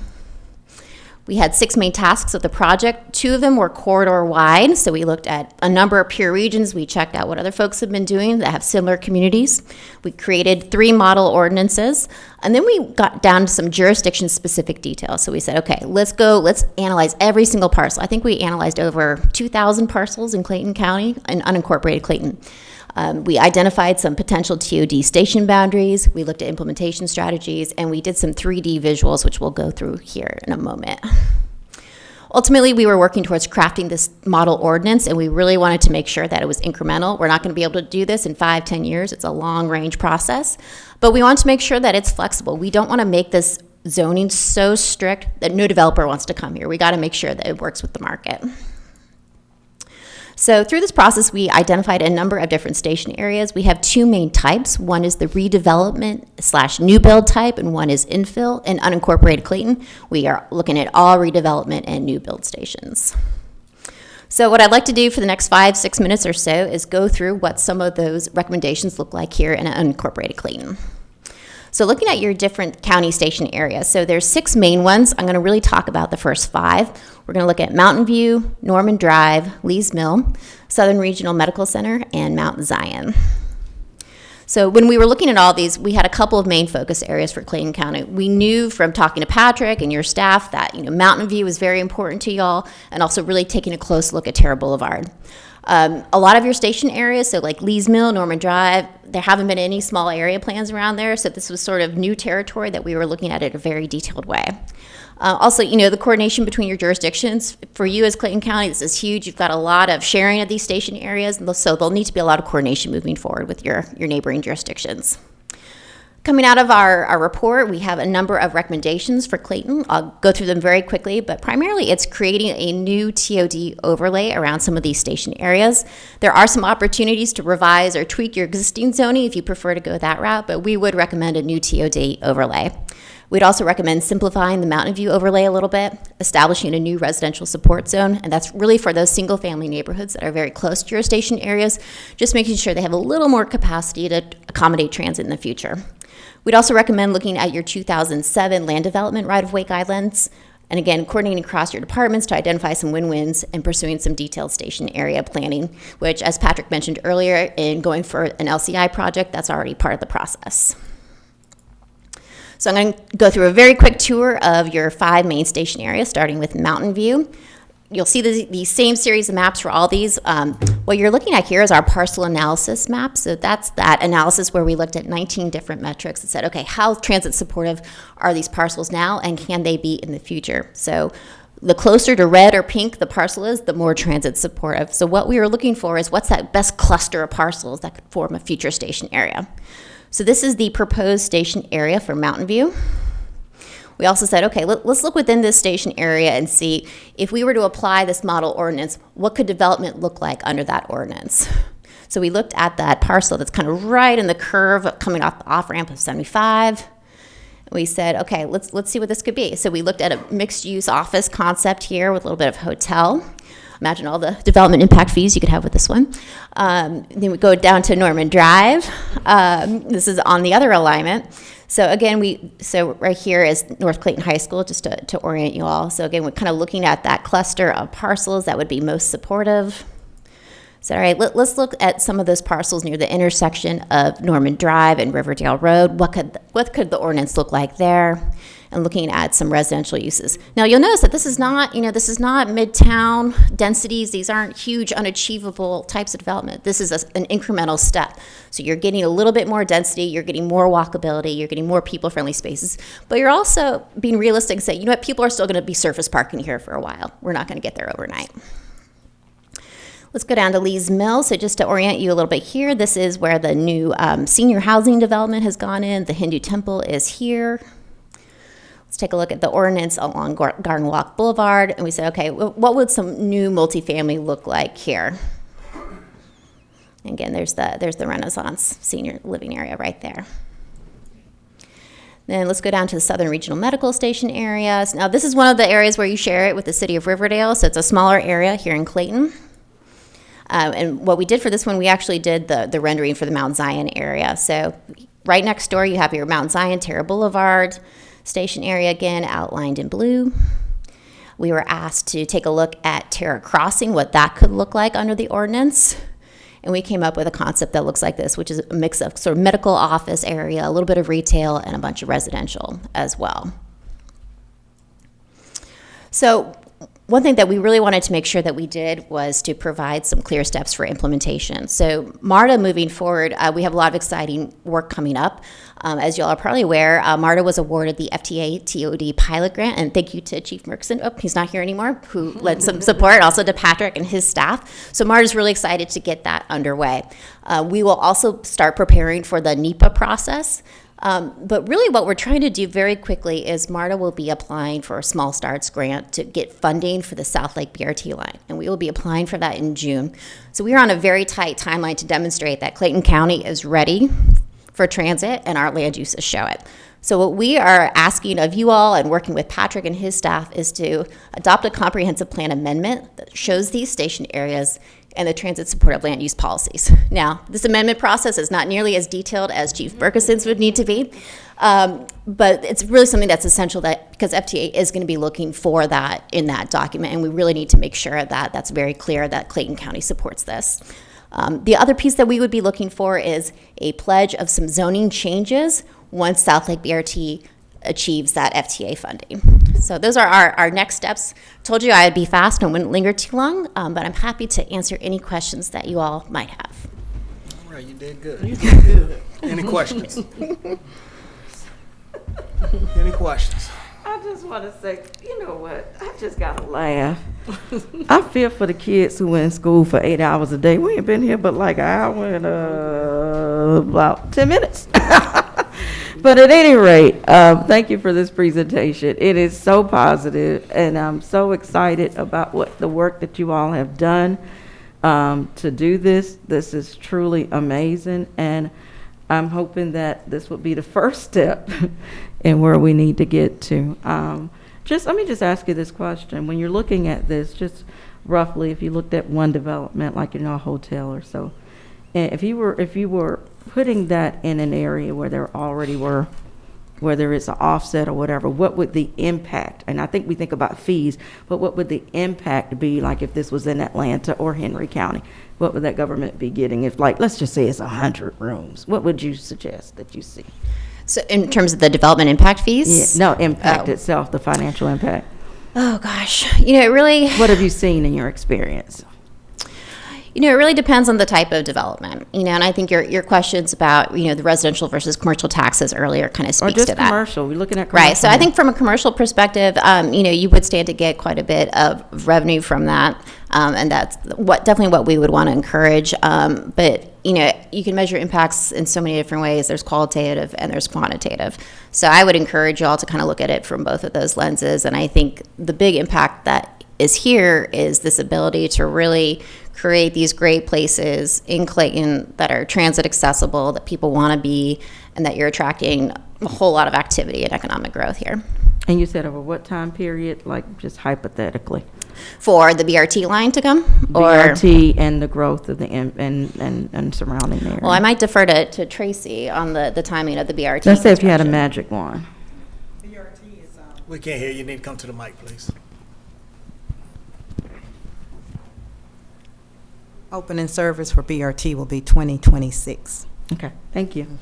S10: We had 6 main tasks of the project. 2 of them were corridor wide, so we looked at a number of peer regions. We checked out what other folks have been doing that have similar communities. We created 3 model ordinances, and then we got down to some jurisdiction-specific details. So we said, okay, let's analyze every single parcel. I think we analyzed over 2,000 parcels in Clayton County, in unincorporated Clayton. We identified some potential TOD station boundaries, we looked at implementation strategies, and we did some 3D visuals, which we'll go through here in a moment. Ultimately, we were working towards crafting this model ordinance, and we really wanted to make sure that it was incremental. We're not going to be able to do this in 5-10 years. It's a long-range process, but we want to make sure that it's flexible. We don't want to make this zoning so strict that no developer wants to come here. We got to make sure that it works with the market. So through this process, we identified a number of different station areas. We have 2 main types. One is the redevelopment / new build type, and one is infill. In unincorporated Clayton, we are looking at all redevelopment and new build stations. So what I'd like to do for the next 5-6 minutes or so is go through what some of those recommendations look like here in unincorporated Clayton. So looking at your different county station areas, so there's 6 main ones. I'm going to really talk about the first 5. We're going to look at Mountain View, Norman Drive, Lee's Mill, Southern Regional Medical Center, and Mount Zion. So when we were looking at all these, we had a couple of main focus areas for Clayton County. We knew from talking to Patrick and your staff that Mountain View was very important to y'all, and also really taking a close look at Terra Boulevard. A lot of your station areas, so like Lee's Mill, Norman Drive, there haven't been any small area plans around there, so this was sort of new territory that we were looking at in a very detailed way. Also, the coordination between your jurisdictions. For you as Clayton County, this is huge. You've got a lot of sharing of these station areas, so there'll need to be a lot of coordination moving forward with your neighboring jurisdictions. Coming out of our report, we have a number of recommendations for Clayton. I'll go through them very quickly, but primarily it's creating a new TOD overlay around some of these station areas. There are some opportunities to revise or tweak your existing zoning if you prefer to go that route, but we would recommend a new TOD overlay. We'd also recommend simplifying the Mountain View overlay a little bit, establishing a new residential support zone, and that's really for those single-family neighborhoods that are very close to your station areas, just making sure they have a little more capacity to accommodate transit in the future. We'd also recommend looking at your 2007 land development right-of-way guidelines, and again, coordinating across your departments to identify some win-wins and pursuing some detailed station area planning, which, as Patrick mentioned earlier, in going for an LCI project, that's already part of the process. So I'm going to go through a very quick tour of your 5 main station areas, starting with Mountain View. You'll see the same series of maps for all these. What you're looking at here is our Parcel Analysis Map. So that's that analysis where we looked at 19 different metrics and said, okay, how transit supportive are these parcels now, and can they be in the future? So the closer to red or pink the parcel is, the more transit supportive. So what we were looking for is what's that best cluster of parcels that could form a future station area. So this is the proposed station area for Mountain View. We also said, okay, let's look within this station area and see if we were to apply this model ordinance, what could development look like under that ordinance? So we looked at that parcel that's kind of right in the curve coming off the off-ramp of 75. We said, okay, let's see what this could be. So we looked at a mixed-use office concept here with a little bit of hotel. Imagine all the development impact fees you could have with this one. Then we go down to Norman Drive. This is on the other alignment. So again, so right here is North Clayton High School, just to orient you all. So again, we're kind of looking at that cluster of parcels that would be most supportive. So, all right, let's look at some of those parcels near the intersection of Norman Drive and Riverdale Road. What could the ordinance look like there? And looking at some residential uses. Now, you'll notice that this is not midtown densities. These aren't huge, unachievable types of development. This is an incremental step. So you're getting a little bit more density, you're getting more walkability, you're getting more people-friendly spaces, but you're also being realistic and saying, you know what, people are still gonna be surface parking here for a while. We're not gonna get there overnight. Let's go down to Lee's Mill. So just to orient you a little bit here, this is where the new senior housing development has gone in. The Hindu temple is here. Let's take a look at the ordinance along Garden Walk Boulevard. And we say, okay, what would some new multifamily look like here? And again, there's the Renaissance senior living area right there. Then let's go down to the Southern Regional Medical Station areas. Now, this is one of the areas where you share it with the city of Riverdale. So it's a smaller area here in Clayton. And what we did for this one, we actually did the rendering for the Mount Zion area. So right next door, you have your Mount Zion, Terra Boulevard station area, again, outlined in blue. We were asked to take a look at Terra Crossing, what that could look like under the ordinance. And we came up with a concept that looks like this, which is a mix of sort of medical office area, a little bit of retail, and a bunch of residential as well. So one thing that we really wanted to make sure that we did was to provide some clear steps for implementation. So MARTA moving forward, we have a lot of exciting work coming up. As you all are probably aware, MARTA was awarded the FTA TOD pilot grant, and thank you to Chief Merkson, he's not here anymore, who led some support, also to Patrick and his staff. So MARTA is really excited to get that underway. We will also start preparing for the NEPA process. But really what we're trying to do very quickly is MARTA will be applying for a Small Starts grant to get funding for the South Lake BRT line, and we will be applying for that in June. So we are on a very tight timeline to demonstrate that Clayton County is ready for transit and our land uses show it. So what we are asking of you all and working with Patrick and his staff is to adopt a comprehensive plan amendment that shows these station areas and the transit supportive land use policies. Now, this amendment process is not nearly as detailed as Chief Berkeson's would need to be, but it's really something that's essential because FTA is going to be looking for that in that document, and we really need to make sure that that's very clear that Clayton County supports this. The other piece that we would be looking for is a pledge of some zoning changes once South Lake BRT achieves that FTA funding. So those are our next steps. Told you I'd be fast and wouldn't linger too long, but I'm happy to answer any questions that you all might have.
S1: All right, you did good. You did good. Any questions? Any questions?
S4: I just want to say, you know what? I just got to laugh. I feel for the kids who went in school for 8 hours a day. We ain't been here but like an hour and about 10 minutes. But at any rate, thank you for this presentation. It is so positive, and I'm so excited about the work that you all have done to do this. This is truly amazing, and I'm hoping that this will be the first step in where we need to get to. Let me just ask you this question. When you're looking at this, just roughly, if you looked at one development, like a hotel or so, and if you were putting that in an area where there already were, whether it's an offset or whatever, what would the impact, and I think we think about fees, but what would the impact be like if this was in Atlanta or Henry County? What would that government be getting if, like, let's just say it's 100 rooms? What would you suggest that you see?
S10: So in terms of the development impact fees?
S4: Yeah, no, impact itself, the financial impact.
S10: Oh, gosh. It really...
S4: What have you seen in your experience?
S10: It really depends on the type of development, and I think your questions about, the residential versus commercial taxes earlier kind of speaks to that.
S4: Or just commercial, we're looking at commercial.
S10: Right, so I think from a commercial perspective, you would stand to get quite a bit of revenue from that, and that's definitely what we would want to encourage. But, you can measure impacts in so many different ways. There's qualitative and there's quantitative. So I would encourage you all to kind of look at it from both of those lenses, and I think the big impact that is here is this ability to really create these great places in Clayton that are transit accessible, that people want to be, and that you're attracting a whole lot of activity and economic growth here.
S4: And you said over what time period, like just hypothetically?
S10: For the BRT line to come? Or,
S4: BRT and the growth of the, and surrounding area.
S10: well, I might defer to Tracy on the timing of the BRT.
S4: Let's say if you had a
S10: construction.
S4: magic wand.
S1: We can't hear you. You need to come to the mic, please.
S9: Opening service for BRT will be 2026.
S4: Okay, thank you.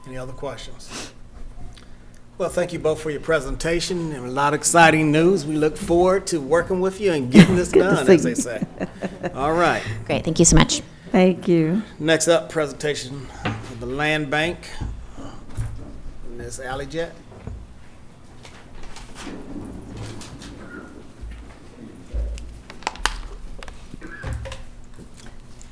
S1: Any other questions? Well, thank you both for your presentation and a lot of exciting news. We look forward to working with you and getting this done, as they say. All right.
S10: Great, thank you so much.
S4: Thank you.
S1: Next up, presentation of the Land Bank. Ms. Allijette.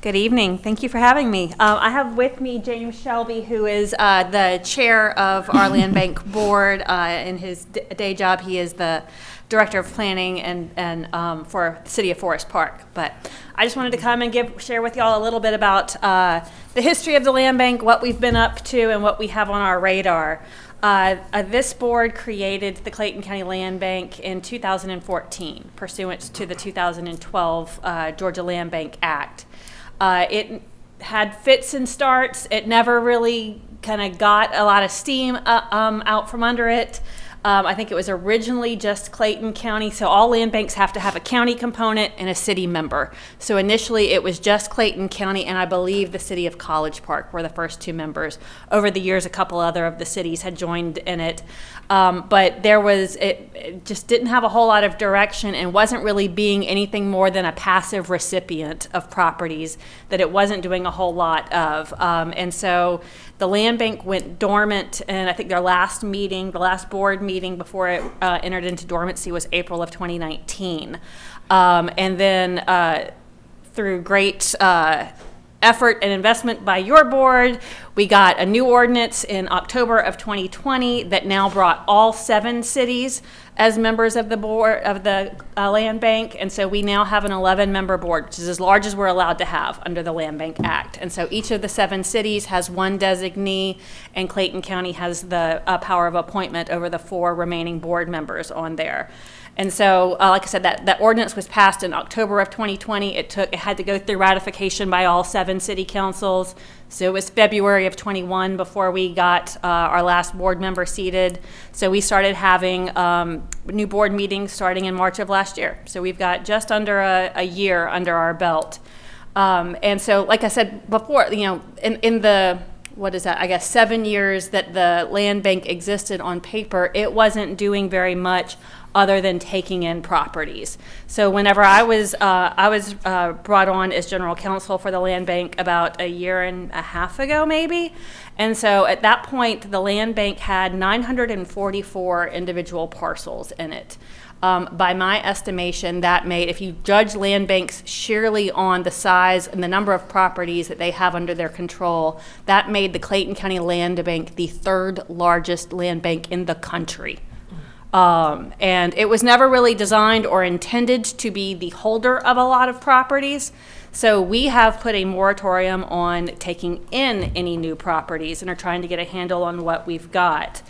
S11: Good evening. Thank you for having me. I have with me James Shelby, who is the chair of our Land Bank board. In his day job, he is the director of planning and for the city of Forest Park. But I just wanted to come and share with y'all a little bit about the history of the Land Bank, what we've been up to, and what we have on our radar. This board created the Clayton County Land Bank in 2014, pursuant to the 2012 Georgia Land Bank Act. It had fits and starts. It never really kind of got a lot of steam out from under it. I think it was originally just Clayton County, so all land banks have to have a county component and a city member. So initially it was just Clayton County, and I believe the city of College Park were the first two members. Over the years, a couple other of the cities had joined in it. But it just didn't have a whole lot of direction and wasn't really being anything more than a passive recipient of properties that it wasn't doing a whole lot of. And so the land bank went dormant, and I think their last meeting, the last board meeting before it entered into dormancy, was April of 2019. And then through great effort and investment by your board, we got a new ordinance in October of 2020 that now brought all 7 cities as members of the board of the land bank, and so we now have an 11-member board, which is as large as we're allowed to have under the Land Bank Act. And so each of the 7 cities has one designee, and Clayton County has the power of appointment over the 4 remaining board members on there. And so, like I said, that ordinance was passed in October of 2020. It had to go through ratification by all 7 city councils. So it was February of 21 before we got our last board member seated. So we started having new board meetings starting in March of last year. So we've got just under a year under our belt. And so, like I said before, in the, 7 years that the land bank existed on paper, it wasn't doing very much other than taking in properties. So whenever I was brought on as general counsel for the land bank about a year and a half ago, maybe. And so at that point, the land bank had 944 individual parcels in it. By my estimation, that made, if you judge land banks sheerly on the size and the number of properties that they have under their control, that made the Clayton County Land Bank the 3rd largest land bank in the country. And it was never really designed or intended to be the holder of a lot of properties. So we have put a moratorium on taking in any new properties and are trying to get a handle on what we've got.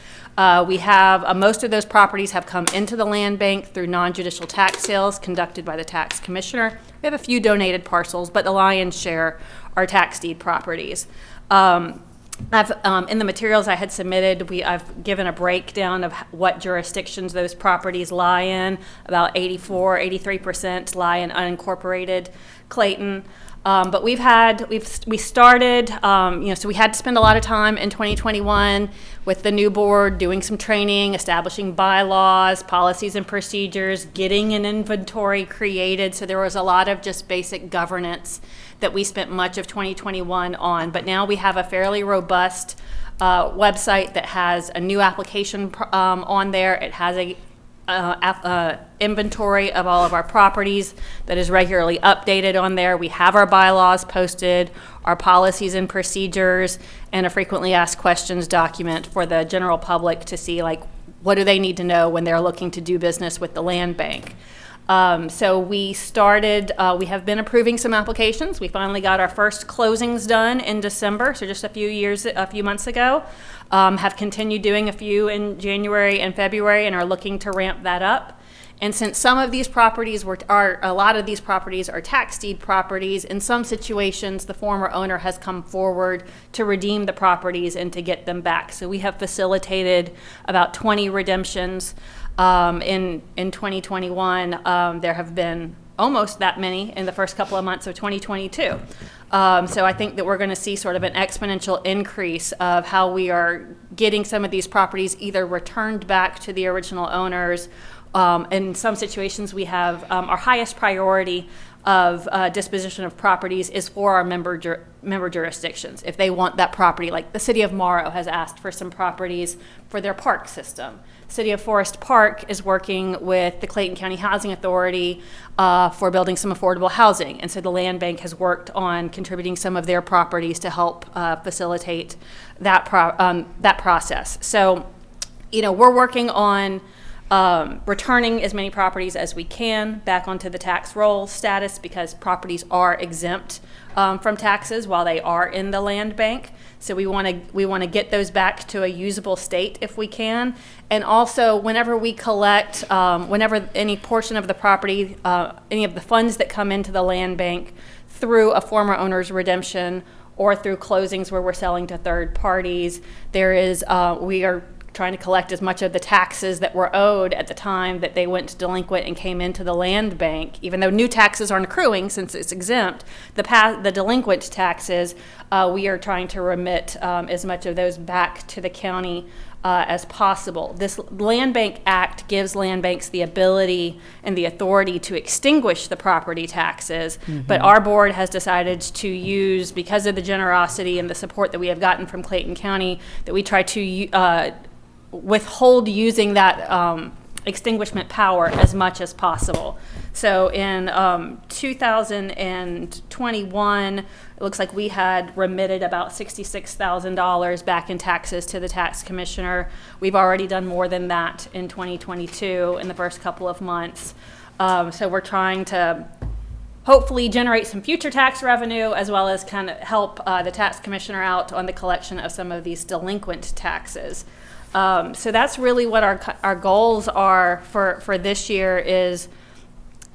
S11: We have, most of those properties have come into the land bank through non-judicial tax sales conducted by the tax commissioner. We have a few donated parcels, but the lion's share are tax deed properties. In the materials I had submitted, I've given a breakdown of what jurisdictions those properties lie in. About 83% lie in unincorporated Clayton. But we started, so we had to spend a lot of time in 2021 with the new board doing some training, establishing bylaws, policies and procedures, getting an inventory created. So there was a lot of just basic governance that we spent much of 2021 on. But now we have a fairly robust website that has a new application on there. It has a inventory of all of our properties that is regularly updated on there. We have our bylaws posted, our policies and procedures, and a frequently asked questions document for the general public to see, like, what do they need to know when they're looking to do business with the land bank. So we started, we have been approving some applications. We finally got our first closings done in December, so just a few months ago. Have continued doing a few in January and February and are looking to ramp that up. And since some of these properties a lot of these properties are tax deed properties, in some situations, the former owner has come forward to redeem the properties and to get them back. So we have facilitated about 20 redemptions in 2021. There have been almost that many in the first couple of months of 2022. So I think that we're going to see sort of an exponential increase of how we are getting some of these properties either returned back to the original owners. In some situations, we have our highest priority of disposition of properties is for our member jurisdictions. If they want that property, like the city of Morrow has asked for some properties for their park system. City of Forest Park is working with the Clayton County Housing Authority for building some affordable housing. And so the Land Bank has worked on contributing some of their properties to help facilitate that process. So, we're working on returning as many properties as we can back onto the tax roll status because properties are exempt from taxes while they are in the land bank. So we want to get those back to a usable state if we can. And also, whenever we collect, whenever any portion of the property, any of the funds that come into the land bank through a former owner's redemption or through closings where we're selling to third parties, we are trying to collect as much of the taxes that were owed at the time that they went delinquent and came into the land bank. Even though new taxes aren't accruing since it's exempt, the delinquent taxes, we are trying to remit as much of those back to the county as possible. This Land Bank Act gives land banks the ability and the authority to extinguish the property taxes, but our board has decided to use, because of the generosity and the support that we have gotten from Clayton County, that we try to withhold using that extinguishment power as much as possible. So in 2021, it looks like we had remitted about $66,000 back in taxes to the tax commissioner. We've already done more than that in 2022 in the first couple of months. So we're trying to hopefully generate some future tax revenue as well as kind of help the tax commissioner out on the collection of some of these delinquent taxes. So that's really what our goals are for this year is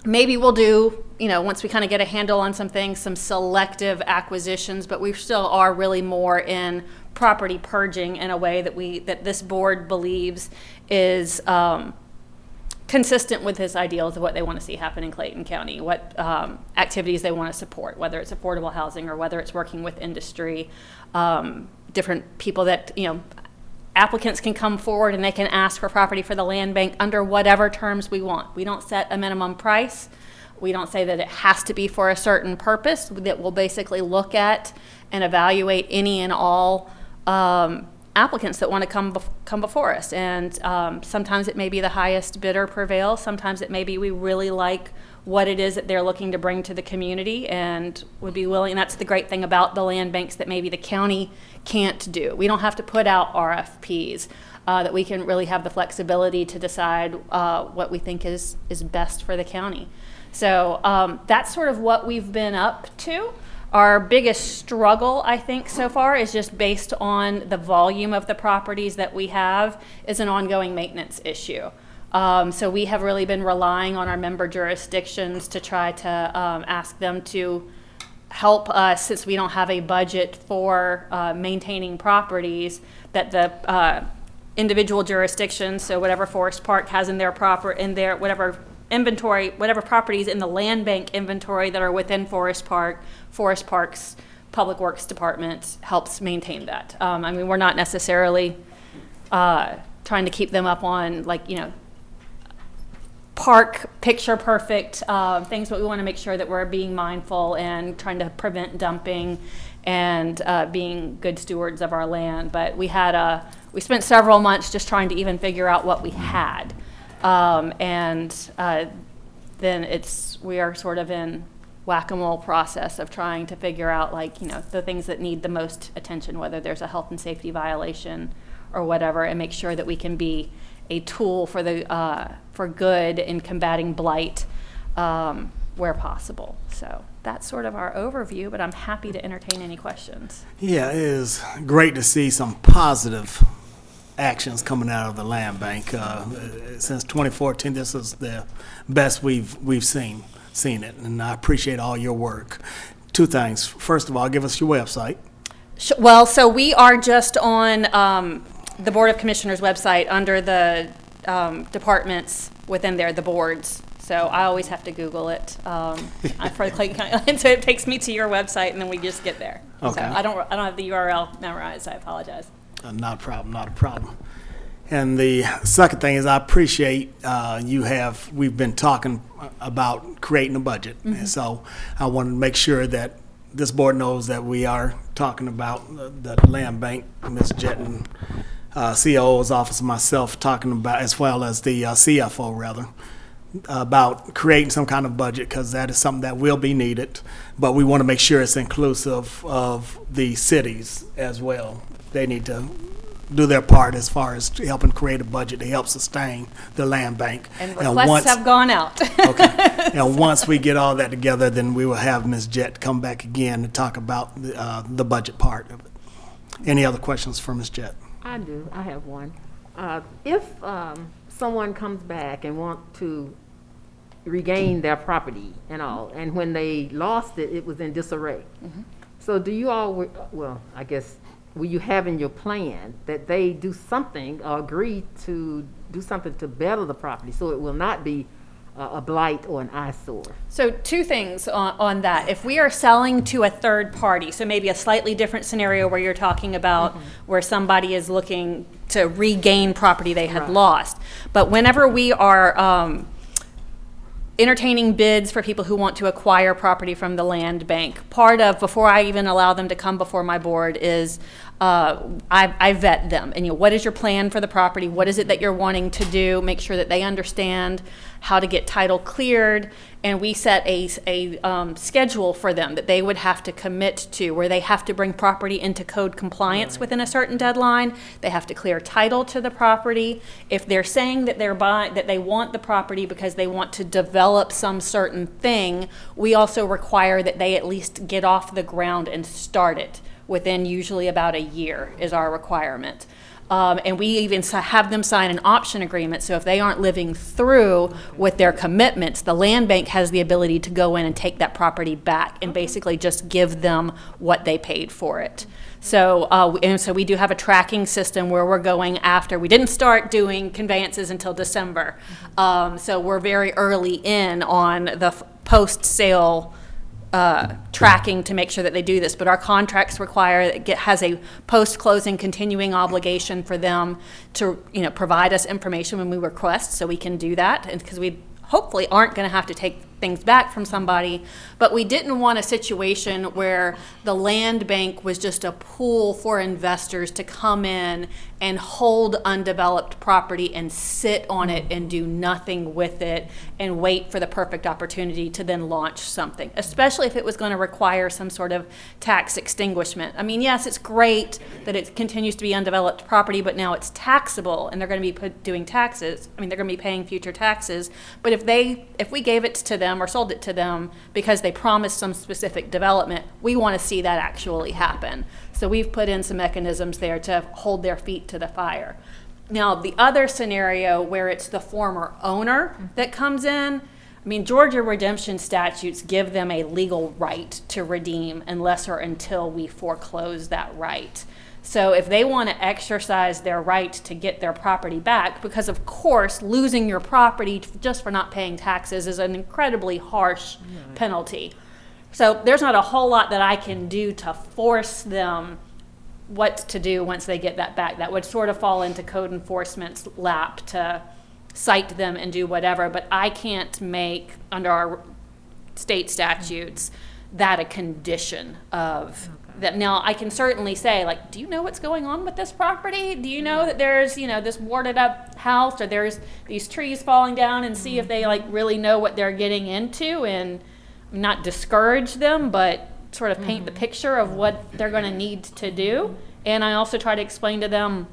S11: maybe we'll do, once we kind of get a handle on some things, some selective acquisitions, but we still are really more in property purging in a way that this board believes is consistent with his ideals of what they want to see happen in Clayton County, what activities they want to support, whether it's affordable housing or whether it's working with industry, different people that, applicants can come forward and they can ask for property for the land bank under whatever terms we want. We don't set a minimum price. We don't say that it has to be for a certain purpose. That we'll basically look at and evaluate any and all applicants that want to come before us. And sometimes it may be the highest bidder prevails. Sometimes it may be we really like what it is that they're looking to bring to the community and would be willing. And that's the great thing about the land banks that maybe the county can't do. We don't have to put out RFPs, that we can really have the flexibility to decide what we think is best for the county. So that's sort of what we've been up to. Our biggest struggle, I think, so far is just based on the volume of the properties that we have is an ongoing maintenance issue. So we have really been relying on our member jurisdictions to try to ask them to help us, since we don't have a budget for maintaining properties, that the individual jurisdictions, so whatever Forest Park has in their whatever inventory, whatever properties in the land bank inventory that are within Forest Park's Public Works Department helps maintain that. We're not necessarily trying to keep them up on park picture perfect things, but we want to make sure that we're being mindful and trying to prevent dumping and being good stewards of our land. But we spent several months just trying to even figure out what we had, and then we are sort of in whack-a-mole process of trying to figure out the things that need the most attention, whether there's a health and safety violation or whatever, and make sure that we can be a tool for good in combating blight where possible. So that's sort of our overview, but I'm happy to entertain any questions.
S1: Yeah, it is great to see some positive actions coming out of the land bank. Since 2014, this is the best we've seen it, and I appreciate all your work. Two things. First of all, give us your website.
S11: Well, so we are just on the Board of Commissioners website under the departments within there, the boards. So I always have to Google it for the Clayton County, and so it takes me to your website, and then we just get there.
S1: Okay.
S11: So I don't have the URL memorized. I apologize.
S1: Not a problem, not a problem. And the second thing is I appreciate we've been talking about creating a budget.
S11: Mm-hmm.
S1: And so I want to make sure that this board knows that we are talking about the land bank, Ms. Jetton, COO's office, and myself talking about, as well as the CFO rather, about creating some kind of budget, because that is something that will be needed, but we want to make sure it's inclusive of the cities as well. They need to do their part as far as helping create a budget to help sustain the land bank.
S11: And requests have gone out.
S1: Okay. And once we get all that together, then we will have Ms. Jett come back again to talk about the budget part of it. Any other questions for Ms. Jett?
S2: I do. I have one. If someone comes back and want to regain their property and all, and when they lost it, it was in disarray.
S11: Mm-hmm.
S2: So do you all, well, I guess, will you have in your plan that they do something or agree to do something to better the property so it will not be a blight or an eyesore?
S11: So two things on that. If we are selling to a third party, so maybe a slightly different scenario where you're talking about where somebody is looking to regain property they had lost. But whenever we are entertaining bids for people who want to acquire property from the land bank, part of, before I even allow them to come before my board, is I vet them. And what is your plan for the property? What is it that you're wanting to do? Make sure that they understand how to get title cleared, and we set a schedule for them that they would have to commit to, where they have to bring property into code compliance within a certain deadline. They have to clear title to the property. If they're saying that that they want the property because they want to develop some certain thing, we also require that they at least get off the ground and start it within usually about a year is our requirement. And we even have them sign an option agreement, so if they aren't living through with their commitments, the land bank has the ability to go in and take that property back and basically just give them what they paid for it. So, and so we do have a tracking system where we're going after. We didn't start doing conveyances until December, so we're very early in on the post-sale tracking to make sure that they do this, but our contracts require it has a post-closing continuing obligation for them to provide us information when we request, so we can do that, and because we hopefully aren't going to have to take things back from somebody, but we didn't want a situation where the land bank was just a pool for investors to come in and hold undeveloped property and sit on it and do nothing with it and wait for the perfect opportunity to then launch something, especially if it was going to require some sort of tax extinguishment. I mean, yes, it's great that it continues to be undeveloped property, but now it's taxable and they're going to be doing taxes. I mean, they're going to be paying future taxes, but if we gave it to them or sold it to them because they promised some specific development, we want to see that actually happen. So we've put in some mechanisms there to hold their feet to the fire. Now, the other scenario where it's the former owner that comes in, I mean, Georgia redemption statutes give them a legal right to redeem unless or until we foreclose that right. So if they want to exercise their right to get their property back, because of course losing your property just for not paying taxes is an incredibly harsh penalty. So there's not a whole lot that I can do to force them what to do once they get that back. That would sort of fall into code enforcement's lap to cite them and do whatever, but I can't make, under our state statutes, that a condition of that. Now, I can certainly say, like, do you know what's going on with this property? Do you know that there's, this boarded up house or there's these trees falling down, and see if they really know what they're getting into, and not discourage them, but sort of paint the picture of what they're going to need to do. And I also try to explain to them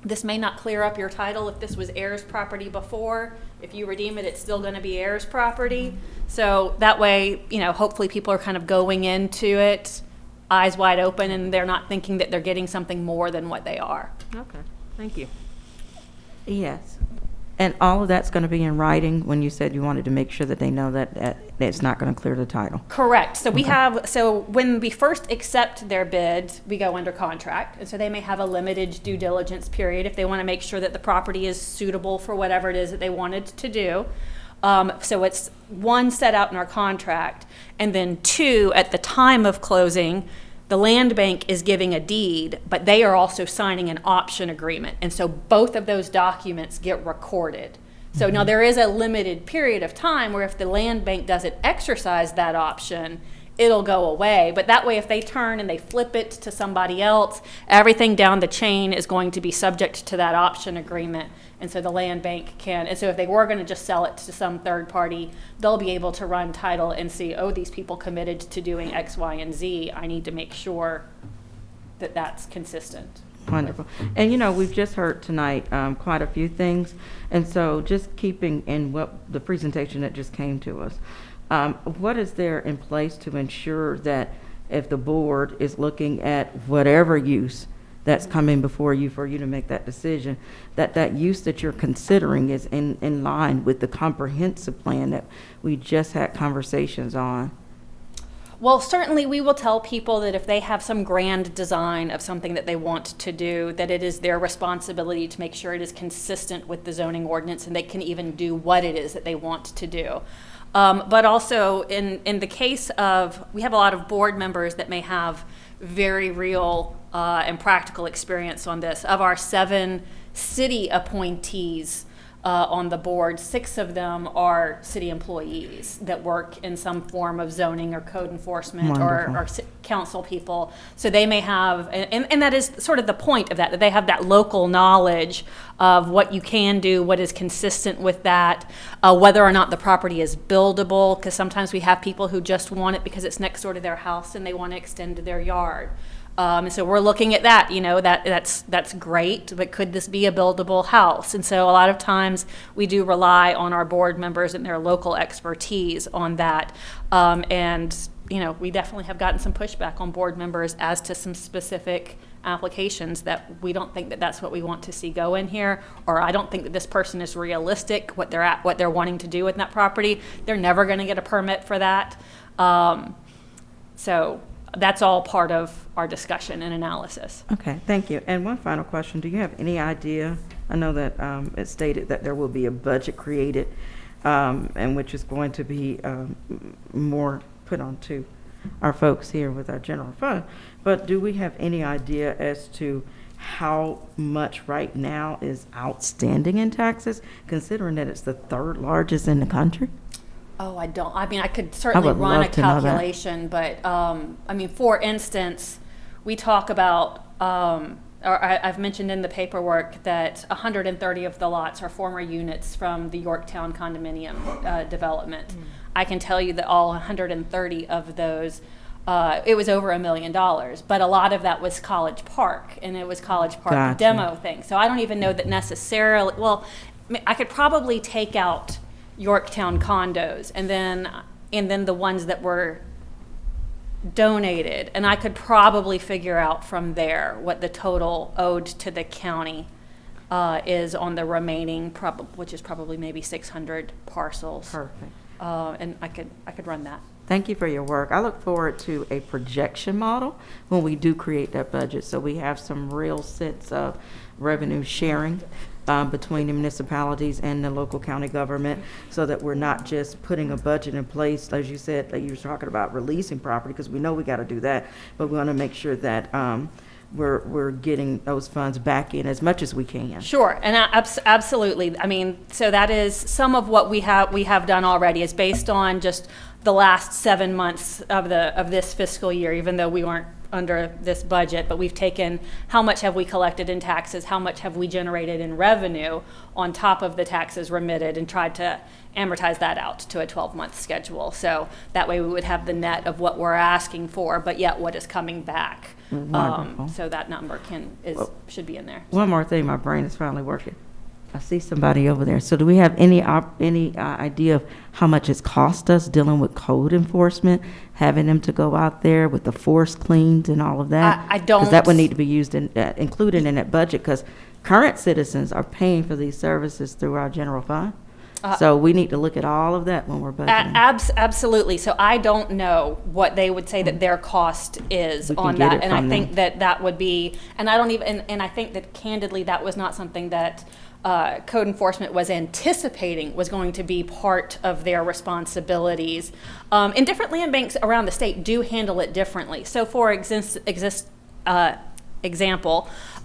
S11: This may not clear up your title if this was heirs property before. If you redeem it, it's still going to be heirs property. So that way, hopefully people are kind of going into it eyes wide open and they're not thinking that they're getting something more than what they are.
S2: Okay, thank you.
S4: Yes. And all of that's going to be in writing when you said you wanted to make sure that they know that it's not going to clear the title.
S11: Correct. So when we first accept their bid, we go under contract. And so they may have a limited due diligence period if they want to make sure that the property is suitable for whatever it is that they wanted to do. So it's one, set out in our contract, and then two, at the time of closing, the land bank is giving a deed, but they are also signing an option agreement. And so both of those documents get recorded. So now there is a limited period of time where if the land bank doesn't exercise that option, it'll go away. But that way, if they turn and they flip it to somebody else, everything down the chain is going to be subject to that option agreement. And so the land bank can, and so if they were going to just sell it to some third party, they'll be able to run title and see, oh, these people committed to doing X, Y, and Z. I need to make sure that that's consistent.
S4: Wonderful. And we've just heard tonight quite a few things. And so just keeping in what the presentation that just came to us, what is there in place to ensure that if the board is looking at whatever use that's coming before you for you to make that decision, that use that you're considering is in line with the comprehensive plan that we just had conversations on?
S11: Well, certainly we will tell people that if they have some grand design of something that they want to do, that it is their responsibility to make sure it is consistent with the zoning ordinance and they can even do what it is that they want to do. But also in the case of, we have a lot of board members that may have very real and practical experience on this. Of our 7 city appointees on the board, 6 of them are city employees that work in some form of zoning or code enforcement or council people. So they may have, and that is sort of the point of that they have that local knowledge of what you can do, what is consistent with that, whether or not the property is buildable, because sometimes we have people who just want it because it's next door to their house and they want to extend to their yard. And so we're looking at that, that's great, but could this be a buildable house? And so a lot of times we do rely on our board members and their local expertise on that. And we definitely have gotten some pushback on board members as to some specific applications that we don't think that that's what we want to see go in here, or I don't think that this person is realistic, what they're wanting to do with that property. They're never going to get a permit for that. So that's all part of our discussion and analysis.
S4: Okay, thank you. And one final question. Do you have any idea? I know that it stated that there will be a budget created, and which is going to be more put onto our folks here with our general fund. But do we have any idea as to how much right now is outstanding in taxes, considering that it's the 3rd largest in the country?
S11: Oh, I don't. I mean, I could certainly run a calculation, but for instance, we talk about, I've mentioned in the paperwork that 130 of the lots are former units from the Yorktown condominium development. I can tell you that all 130 of those, it was over $1 million, but a lot of that was College Park, and it was College Park
S4: Gotcha.
S11: Demo thing. So I don't even know that necessarily. Well, I could probably take out Yorktown condos and then the ones that were donated, and I could probably figure out from there what the total owed to the county is on the remaining, which is probably maybe 600 parcels.
S4: Perfect.
S11: And I could run that.
S4: Thank you for your work. I look forward to a projection model when we do create that budget, so we have some real sense of revenue sharing between the municipalities and the local county government, so that we're not just putting a budget in place, as you said, like you were talking about releasing property, because we know we got to do that, but we want to make sure that we're getting those funds back in as much as we can.
S11: Sure, and absolutely. I mean, so that is some of what we have done already is based on just the last 7 months of this fiscal year, even though we weren't under this budget, but we've taken how much have we collected in taxes, how much have we generated in revenue on top of the taxes remitted, and tried to amortize that out to a 12-month schedule. So that way we would have the net of what we're asking for, but yet what is coming back.
S4: Wonderful.
S11: So that number should be in there.
S4: One more thing, my brain is finally working. I see somebody over there. So do we have any idea of how much it's cost us dealing with code enforcement, having them to go out there with the force cleans and all of that?
S11: I don't.
S4: Because that would need to be used included in that budget, because current citizens are paying for these services through our general fund. So we need to look at all of that when we're budgeting.
S11: Absolutely. So I don't know what they would say that their cost is on that. And I think that would be, and I don't even, and I think that candidly, that was not something that code enforcement was anticipating was going to be part of their responsibilities. And different land banks around the state do handle it differently. So for example,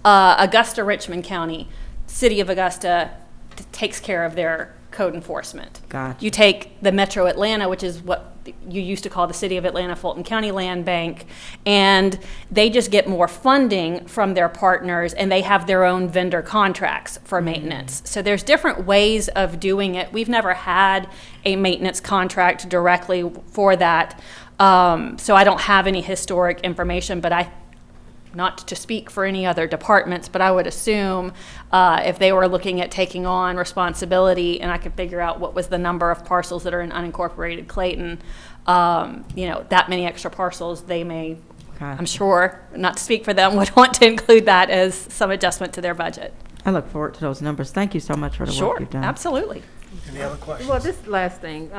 S11: Augusta, Richmond County, City of Augusta takes care of their code enforcement.
S4: Gotcha.
S11: You take the Metro Atlanta, which is what you used to call the City of Atlanta Fulton County Land Bank, and they just get more funding from their partners, and they have their own vendor contracts for maintenance. So there's different ways of doing it. We've never had a maintenance contract directly for that, so I don't have any historic information, but not to speak for any other departments, but I would assume if they were looking at taking on responsibility, and I could figure out what was the number of parcels that are in unincorporated Clayton, that many extra parcels, they may, I'm sure, not to speak for them, would want to include that as some adjustment to their budget.
S4: I look forward to those numbers. Thank you so much for the work you've done.
S11: Sure, absolutely.
S1: Any other questions?
S2: Well, this last thing,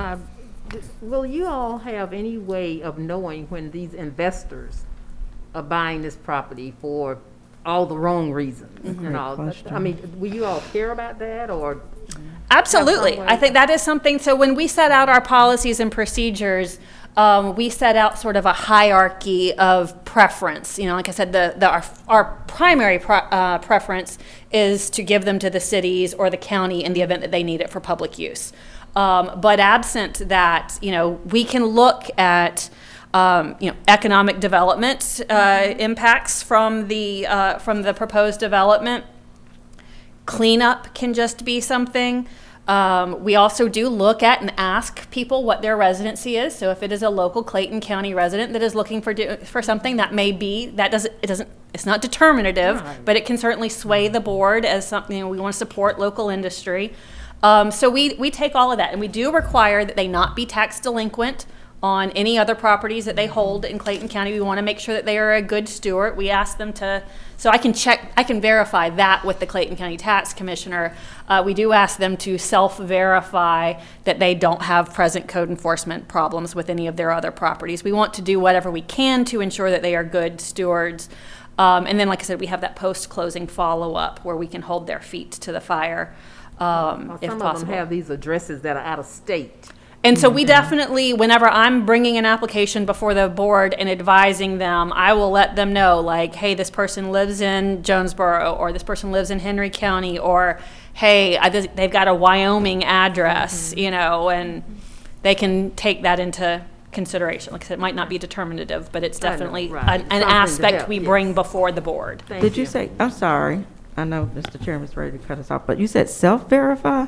S2: will you all have any way of knowing when these investors are buying this property for all the wrong reasons and all?
S4: question.
S2: I mean, will you all care about that, or?
S11: Absolutely. I think that is something, so when we set out our policies and procedures, we set out sort of a hierarchy of preference. Like I said, our primary preference is to give them to the cities or the county in the event that they need it for public use. But absent that, we can look at economic development impacts from the proposed development. Cleanup can just be something. We also do look at and ask people what their residency is. So if it is a local Clayton County resident that is looking for something, that may be, it's not determinative, but it can certainly sway the board as something, we want to support local industry. So we take all of that, and we do require that they not be tax delinquent on any other properties that they hold in Clayton County. We want to make sure that they are a good steward. We ask them to, so I can verify that with the Clayton County Tax Commissioner. We do ask them to self-verify that they don't have present code enforcement problems with any of their other properties. We want to do whatever we can to ensure that they are good stewards. And then, like I said, we have that post-closing follow-up where we can hold their feet to the fire if possible.
S2: Some of them have these addresses that are out of state.
S11: And so we definitely, whenever I'm bringing an application before the board and advising them, I will let them know, like, hey, this person lives in Jonesboro, or this person lives in Henry County, or, hey, they've got a Wyoming address, and they can take that into consideration. Like I said, it might not be determinative, but it's definitely an aspect we bring before the board.
S4: Did you say, I'm sorry, I know Mr. Chairman's ready to cut us off, but you said self-verify?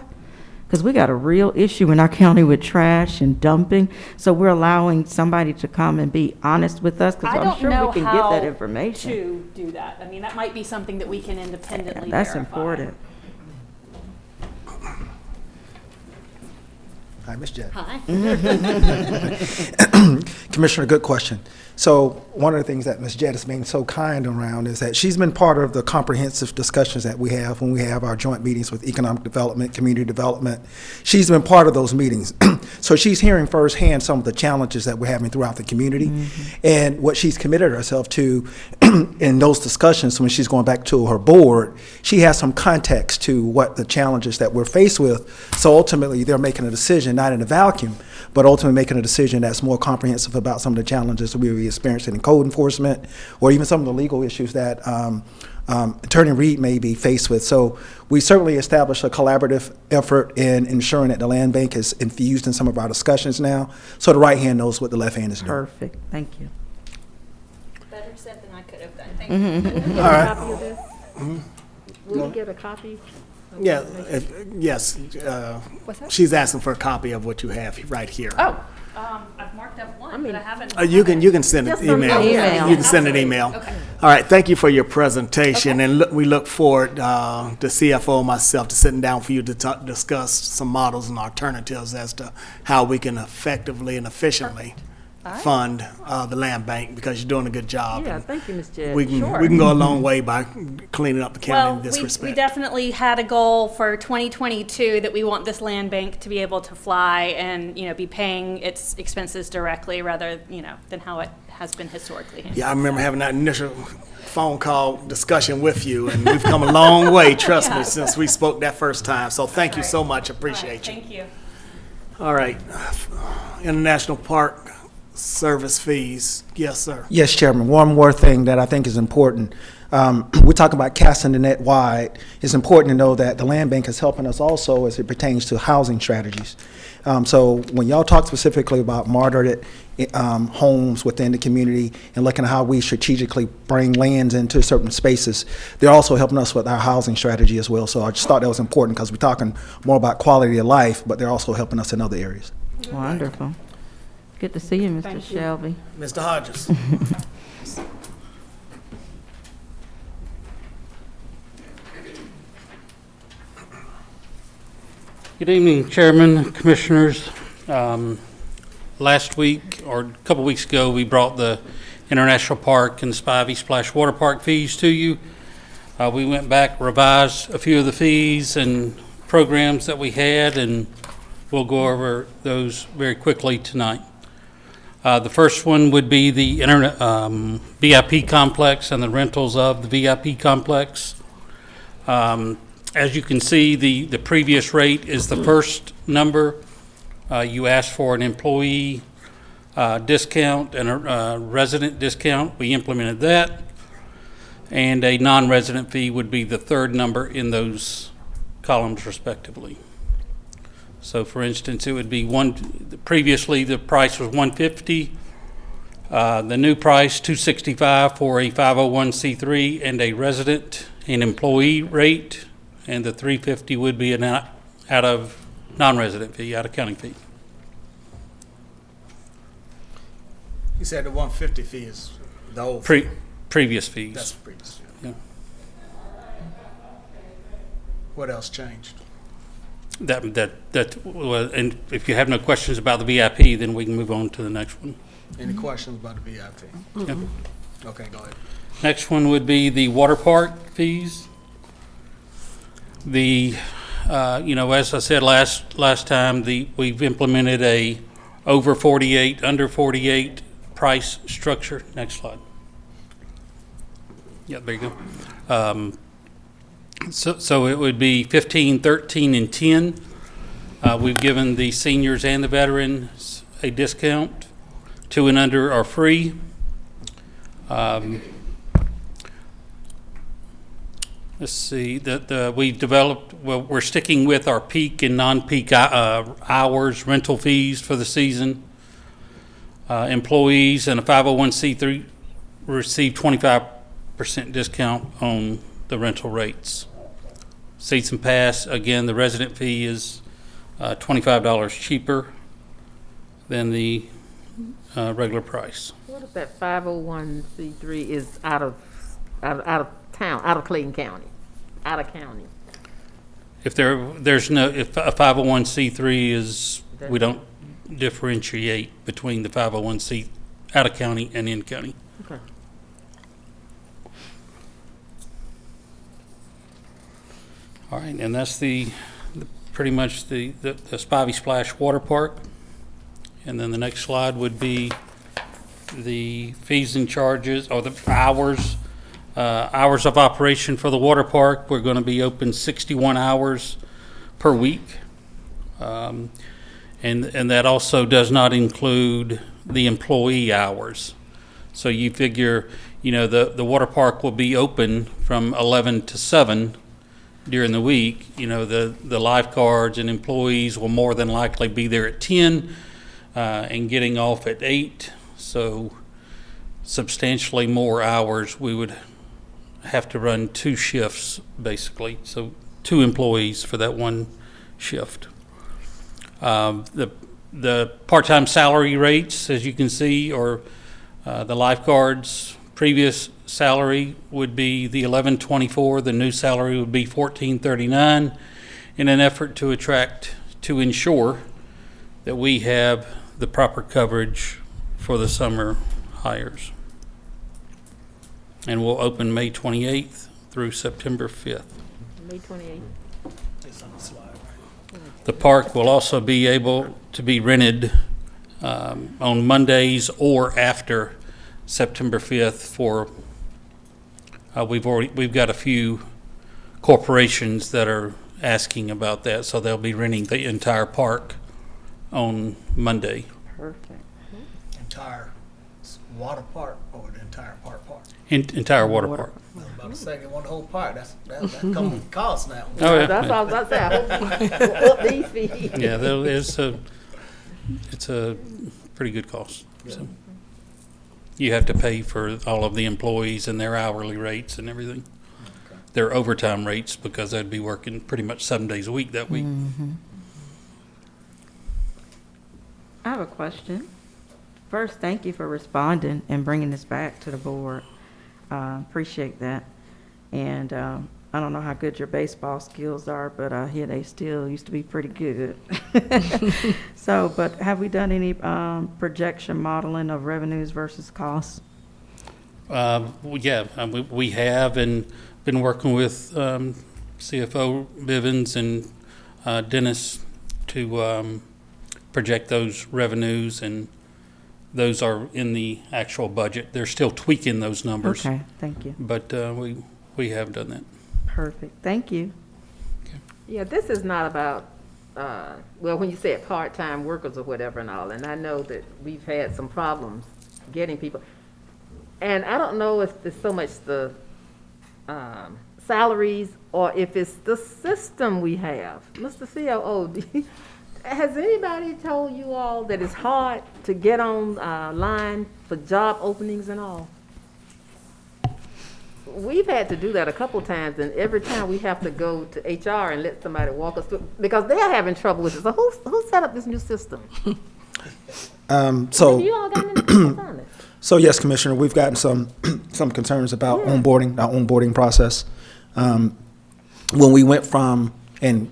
S4: Because we got a real issue in our county with trash and dumping, so we're allowing somebody to come and be honest with us, because I'm sure we can get that information.
S11: To do that. I mean, that might be something that we can independently
S4: That's
S11: verify.
S4: important.
S7: Hi, Ms. Jett.
S11: Hi.
S7: Commissioner, good question. So one of the things that Ms. Jett has been so kind around is that she's been part of the comprehensive discussions that we have when we have our joint meetings with economic development, community development. She's been part of those meetings. So she's hearing firsthand some of the challenges that we're having throughout the community. And what she's committed herself to in those discussions when she's going back to her board, she has some context to what the challenges that we're faced with. So ultimately, they're making a decision, not in a vacuum, but ultimately making a decision that's more comprehensive about some of the challenges that we're experiencing in code enforcement, or even some of the legal issues that Attorney Reed may be faced with. So we certainly established a collaborative effort in ensuring that the land bank is infused in some of our discussions now, so the right hand knows what the left hand is doing.
S4: Perfect, thank you.
S11: Better said it if that, thank you.
S1: All right.
S2: Copy of this? Will we get a copy?
S1: Yeah, yes.
S11: What's that?
S1: She's asking for a copy of what you have right here.
S11: Oh, I've marked up one, but I haven't.
S1: You can send an
S2: Just some
S1: email.
S4: email.
S1: You can send an email.
S11: Okay.
S1: All right, thank you for your presentation, and we look forward, the CFO and myself, to sitting down for you to discuss some models and alternatives as to how we can effectively and efficiently fund the land bank, because you're doing a good job.
S2: Yeah,
S1: and
S2: thank you, Ms. Jed.
S1: we can go a long way by cleaning up the county
S11: Well,
S1: in this
S11: we
S1: respect.
S11: definitely had a goal for 2022 that we want this land bank to be able to fly and, be paying its expenses directly rather, than how it has been historically handled.
S1: Yeah, I remember having that initial phone call discussion with you, and we've come a long way, trust me, since we spoke that first time. So thank you so much, appreciate you.
S11: Thank you.
S1: All right, International Park Service fees, yes, sir.
S7: Yes, Chairman. One more thing that I think is important. We're talking about casting the net wide. It's important to know that the land bank is helping us also as it pertains to housing strategies. So when y'all talk specifically about moderate homes within the community and looking at how we strategically bring lands into certain spaces, they're also helping us with our housing strategy as well. So I just thought that was important because we're talking more about quality of life, but they're also helping us in other areas.
S4: Wonderful. Good to see you, Mr. Shelby.
S1: Mr. Hodges.
S12: Good evening, Chairman, Commissioners. Last week, or a couple weeks ago, we brought the International Park and the Spivey Splash Water Park fees to you. We went back, revised a few of the fees and programs that we had, and we'll go over those very quickly tonight. The first one would be the VIP complex and the rentals of the VIP complex. As you can see, the previous rate is the first number. You asked for an employee discount and a resident discount. We implemented that. And a non-resident fee would be the third number in those columns respectively. So for instance, it would be previously the price was $150. The new price, $265 for a 501c3 and a resident and employee rate. And the $350 would be an out of non-resident fee, out of county fee.
S1: You said the 150 fee is the old
S12: Previous fees.
S1: That's previous.
S12: Yeah.
S1: What else changed?
S12: And if you have no questions about the VIP, then we can move on to the next one.
S1: Any questions about the VIP?
S12: Yeah.
S1: Okay, go ahead.
S12: Next one would be the water park fees. As I said last time, we've implemented a over 48, under 48 price structure. Next slide. Yeah, there you go. So it would be 15, 13, and 10. We've given the seniors and the veterans a discount. 2 and under are free. Let's see, we've developed, we're sticking with our peak and non-peak hours rental fees for the season. Employees and a 501c3 receive 25% discount on the rental rates. Seats and pass, again, the resident fee is $25 cheaper than the regular price.
S2: What if that 501c3 is out of town, out of Clayton County, out of county?
S12: If if a 501c3 is, we don't differentiate between the 501c out of county and in county.
S2: Okay.
S12: All right, and that's pretty much the Spivey Splash Water Park. And then the next slide would be the fees and charges, or the hours of operation for the water park. We're going to be open 61 hours per week. And that also does not include the employee hours. So you figure, the water park will be open from 11 to 7 during the week. The lifeguards and employees will more than likely be there at 10 and getting off at 8. So substantially more hours, we would have to run 2 shifts, basically. So 2 employees for that one shift. The part-time salary rates, as you can see, or the lifeguards' previous salary would be the $11.24. The new salary would be $14.39, in an effort to ensure that we have the proper coverage for the summer hires. And we'll open May 28th through September 5th.
S2: May 28th.
S12: The park will also be able to be rented on Mondays or after September 5th for, we've got a few corporations that are asking about that, so they'll be renting the entire park on Monday.
S2: Perfect.
S1: Entire water park or the entire park?
S12: Entire water park.
S1: I was about to say, they want the whole park. That comes with cost now.
S12: Oh, yeah.
S2: That's all I was about to say. I hope up these fees.
S12: Yeah, it's a pretty good cost. So you have to pay for all of the employees and their hourly rates and everything. Their overtime rates, because they'd be working pretty much 7 days a week that week.
S4: I have a question. First, thank you for responding and bringing this back to the board. Appreciate that. And I don't know how good your baseball skills are, but I hear they still used to be pretty good. So, but have we done any projection modeling of revenues versus costs?
S12: We have, and been working with CFO Bivens and Dennis to project those revenues, and those are in the actual budget. They're still tweaking those numbers.
S4: Okay, thank you.
S12: But we have done that.
S4: Perfect, thank you.
S2: Yeah, this is not about, well, when you said part-time workers or whatever and all, and I know that we've had some problems getting people. And I don't know if it's so much the salaries or if it's the system we have. Mr. COO, has anybody told you all that it's hard to get on line for job openings and all? We've had to do that a couple times, and every time we have to go to HR and let somebody walk us through, because they're having trouble with it. So who set up this new system?
S7: So,
S2: You all got any thoughts on it?
S7: so yes, Commissioner, we've gotten some concerns about onboarding, our onboarding process. When we went from, and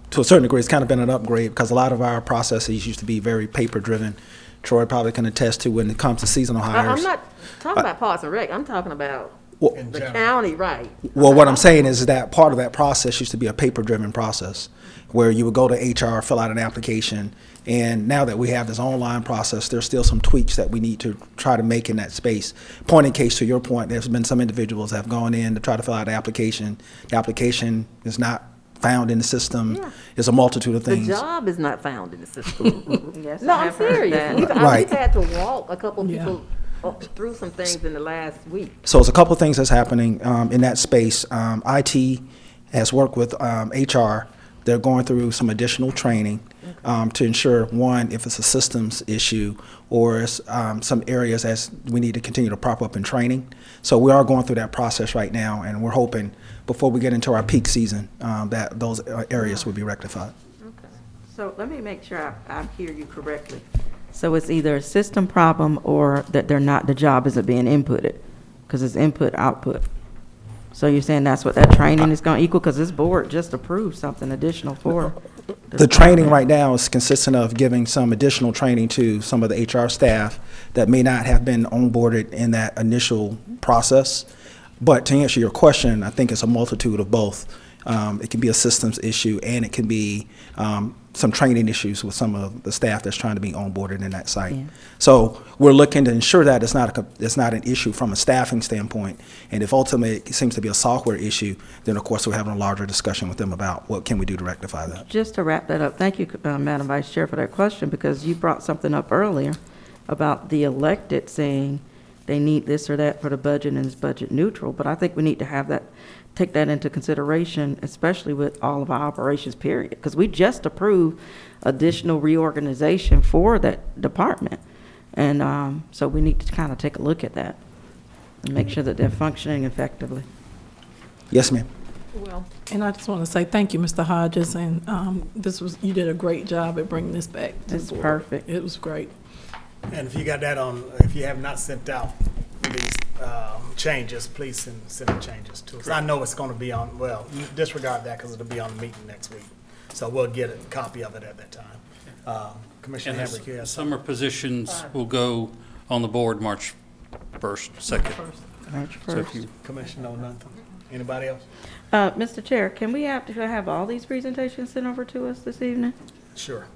S7: to a certain degree, it's kind of been an upgrade because a lot of our processes used to be very paper-driven. Troy probably can attest to when it comes to seasonal hires.
S2: I'm not talking about Parks and Rec. I'm talking about
S7: Well,
S2: the county, right?
S7: Well, what I'm saying is that part of that process used to be a paper-driven process where you would go to HR, fill out an application, and now that we have this online process, there's still some tweaks that we need to try to make in that space. Point in case, to your point, there's been some individuals that have gone in to try to fill out an application. The application is not found in the system.
S2: Yeah.
S7: There's a multitude of
S2: The
S7: things.
S2: job is not found in the system.
S4: Yes,
S2: No,
S4: I
S2: I'm
S4: have heard
S2: serious.
S4: that.
S7: Right.
S2: We've had to walk a couple people through some things in the last week.
S7: So there's a couple of things that's happening in that space. IT has worked with HR. They're going through some additional training to ensure, one, if it's a systems issue or some areas as we need to continue to prop up in training. So we are going through that process right now, and we're hoping before we get into our peak season that those areas will be rectified.
S4: So let me make sure I hear you correctly. So it's either a system problem or that the job isn't being inputted, because it's input, output. So you're saying that's what that training is going to equal, because this board just approved something additional for
S7: The training right now is consistent of giving some additional training to some of the HR staff that may not have been onboarded in that initial process. But to answer your question, I think it's a multitude of both. It can be a systems issue, and it can be some training issues with some of the staff that's trying to be onboarded in that site.
S4: Yeah.
S7: So we're looking to ensure that it's not an issue from a staffing standpoint. And if ultimately it seems to be a software issue, then of course we're having a larger discussion with them about what can we do to rectify that.
S4: Just to wrap that up, thank you, Madam Vice Chair, for that question, because you brought something up earlier about the elected saying they need this or that for the budget and it's budget neutral, but I think we need to have that, take that into consideration, especially with all of our operations, period, because we just approved additional reorganization for that department. And so we need to kind of take a look at that and make sure that they're functioning effectively.
S7: Yes, ma'am.
S6: Well, and I just want to say thank you, Mr. Hodges, and you did a great job at bringing this back to the
S4: It's
S6: board.
S4: perfect.
S6: It was great.
S1: And if you got that on, if you have not sent out these changes, please send the changes to us. I know it's going to be on, well, disregard that because it'll be on the meeting next week. So we'll get a copy of it at that time. Commissioner
S12: And
S1: Hambrick, you
S12: the
S1: have
S12: summer positions will go on the board March 1st, 2nd.
S4: March
S12: So if
S4: 1st.
S12: you
S1: Commissioner, no, nothing. Anybody else?
S4: Mr. Chair, can we have all these presentations sent over to us this evening?
S1: Sure.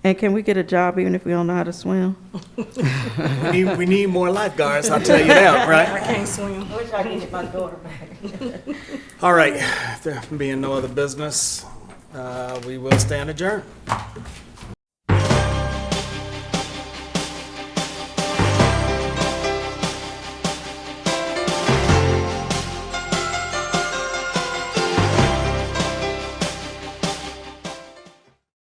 S4: And can we get a job even if we don't know how to swim?
S1: We need more lifeguards, I'll tell you that, right?
S6: I can't swim.
S4: I wish I could get my daughter back.
S1: All right, there being no other business, we will stand adjourned.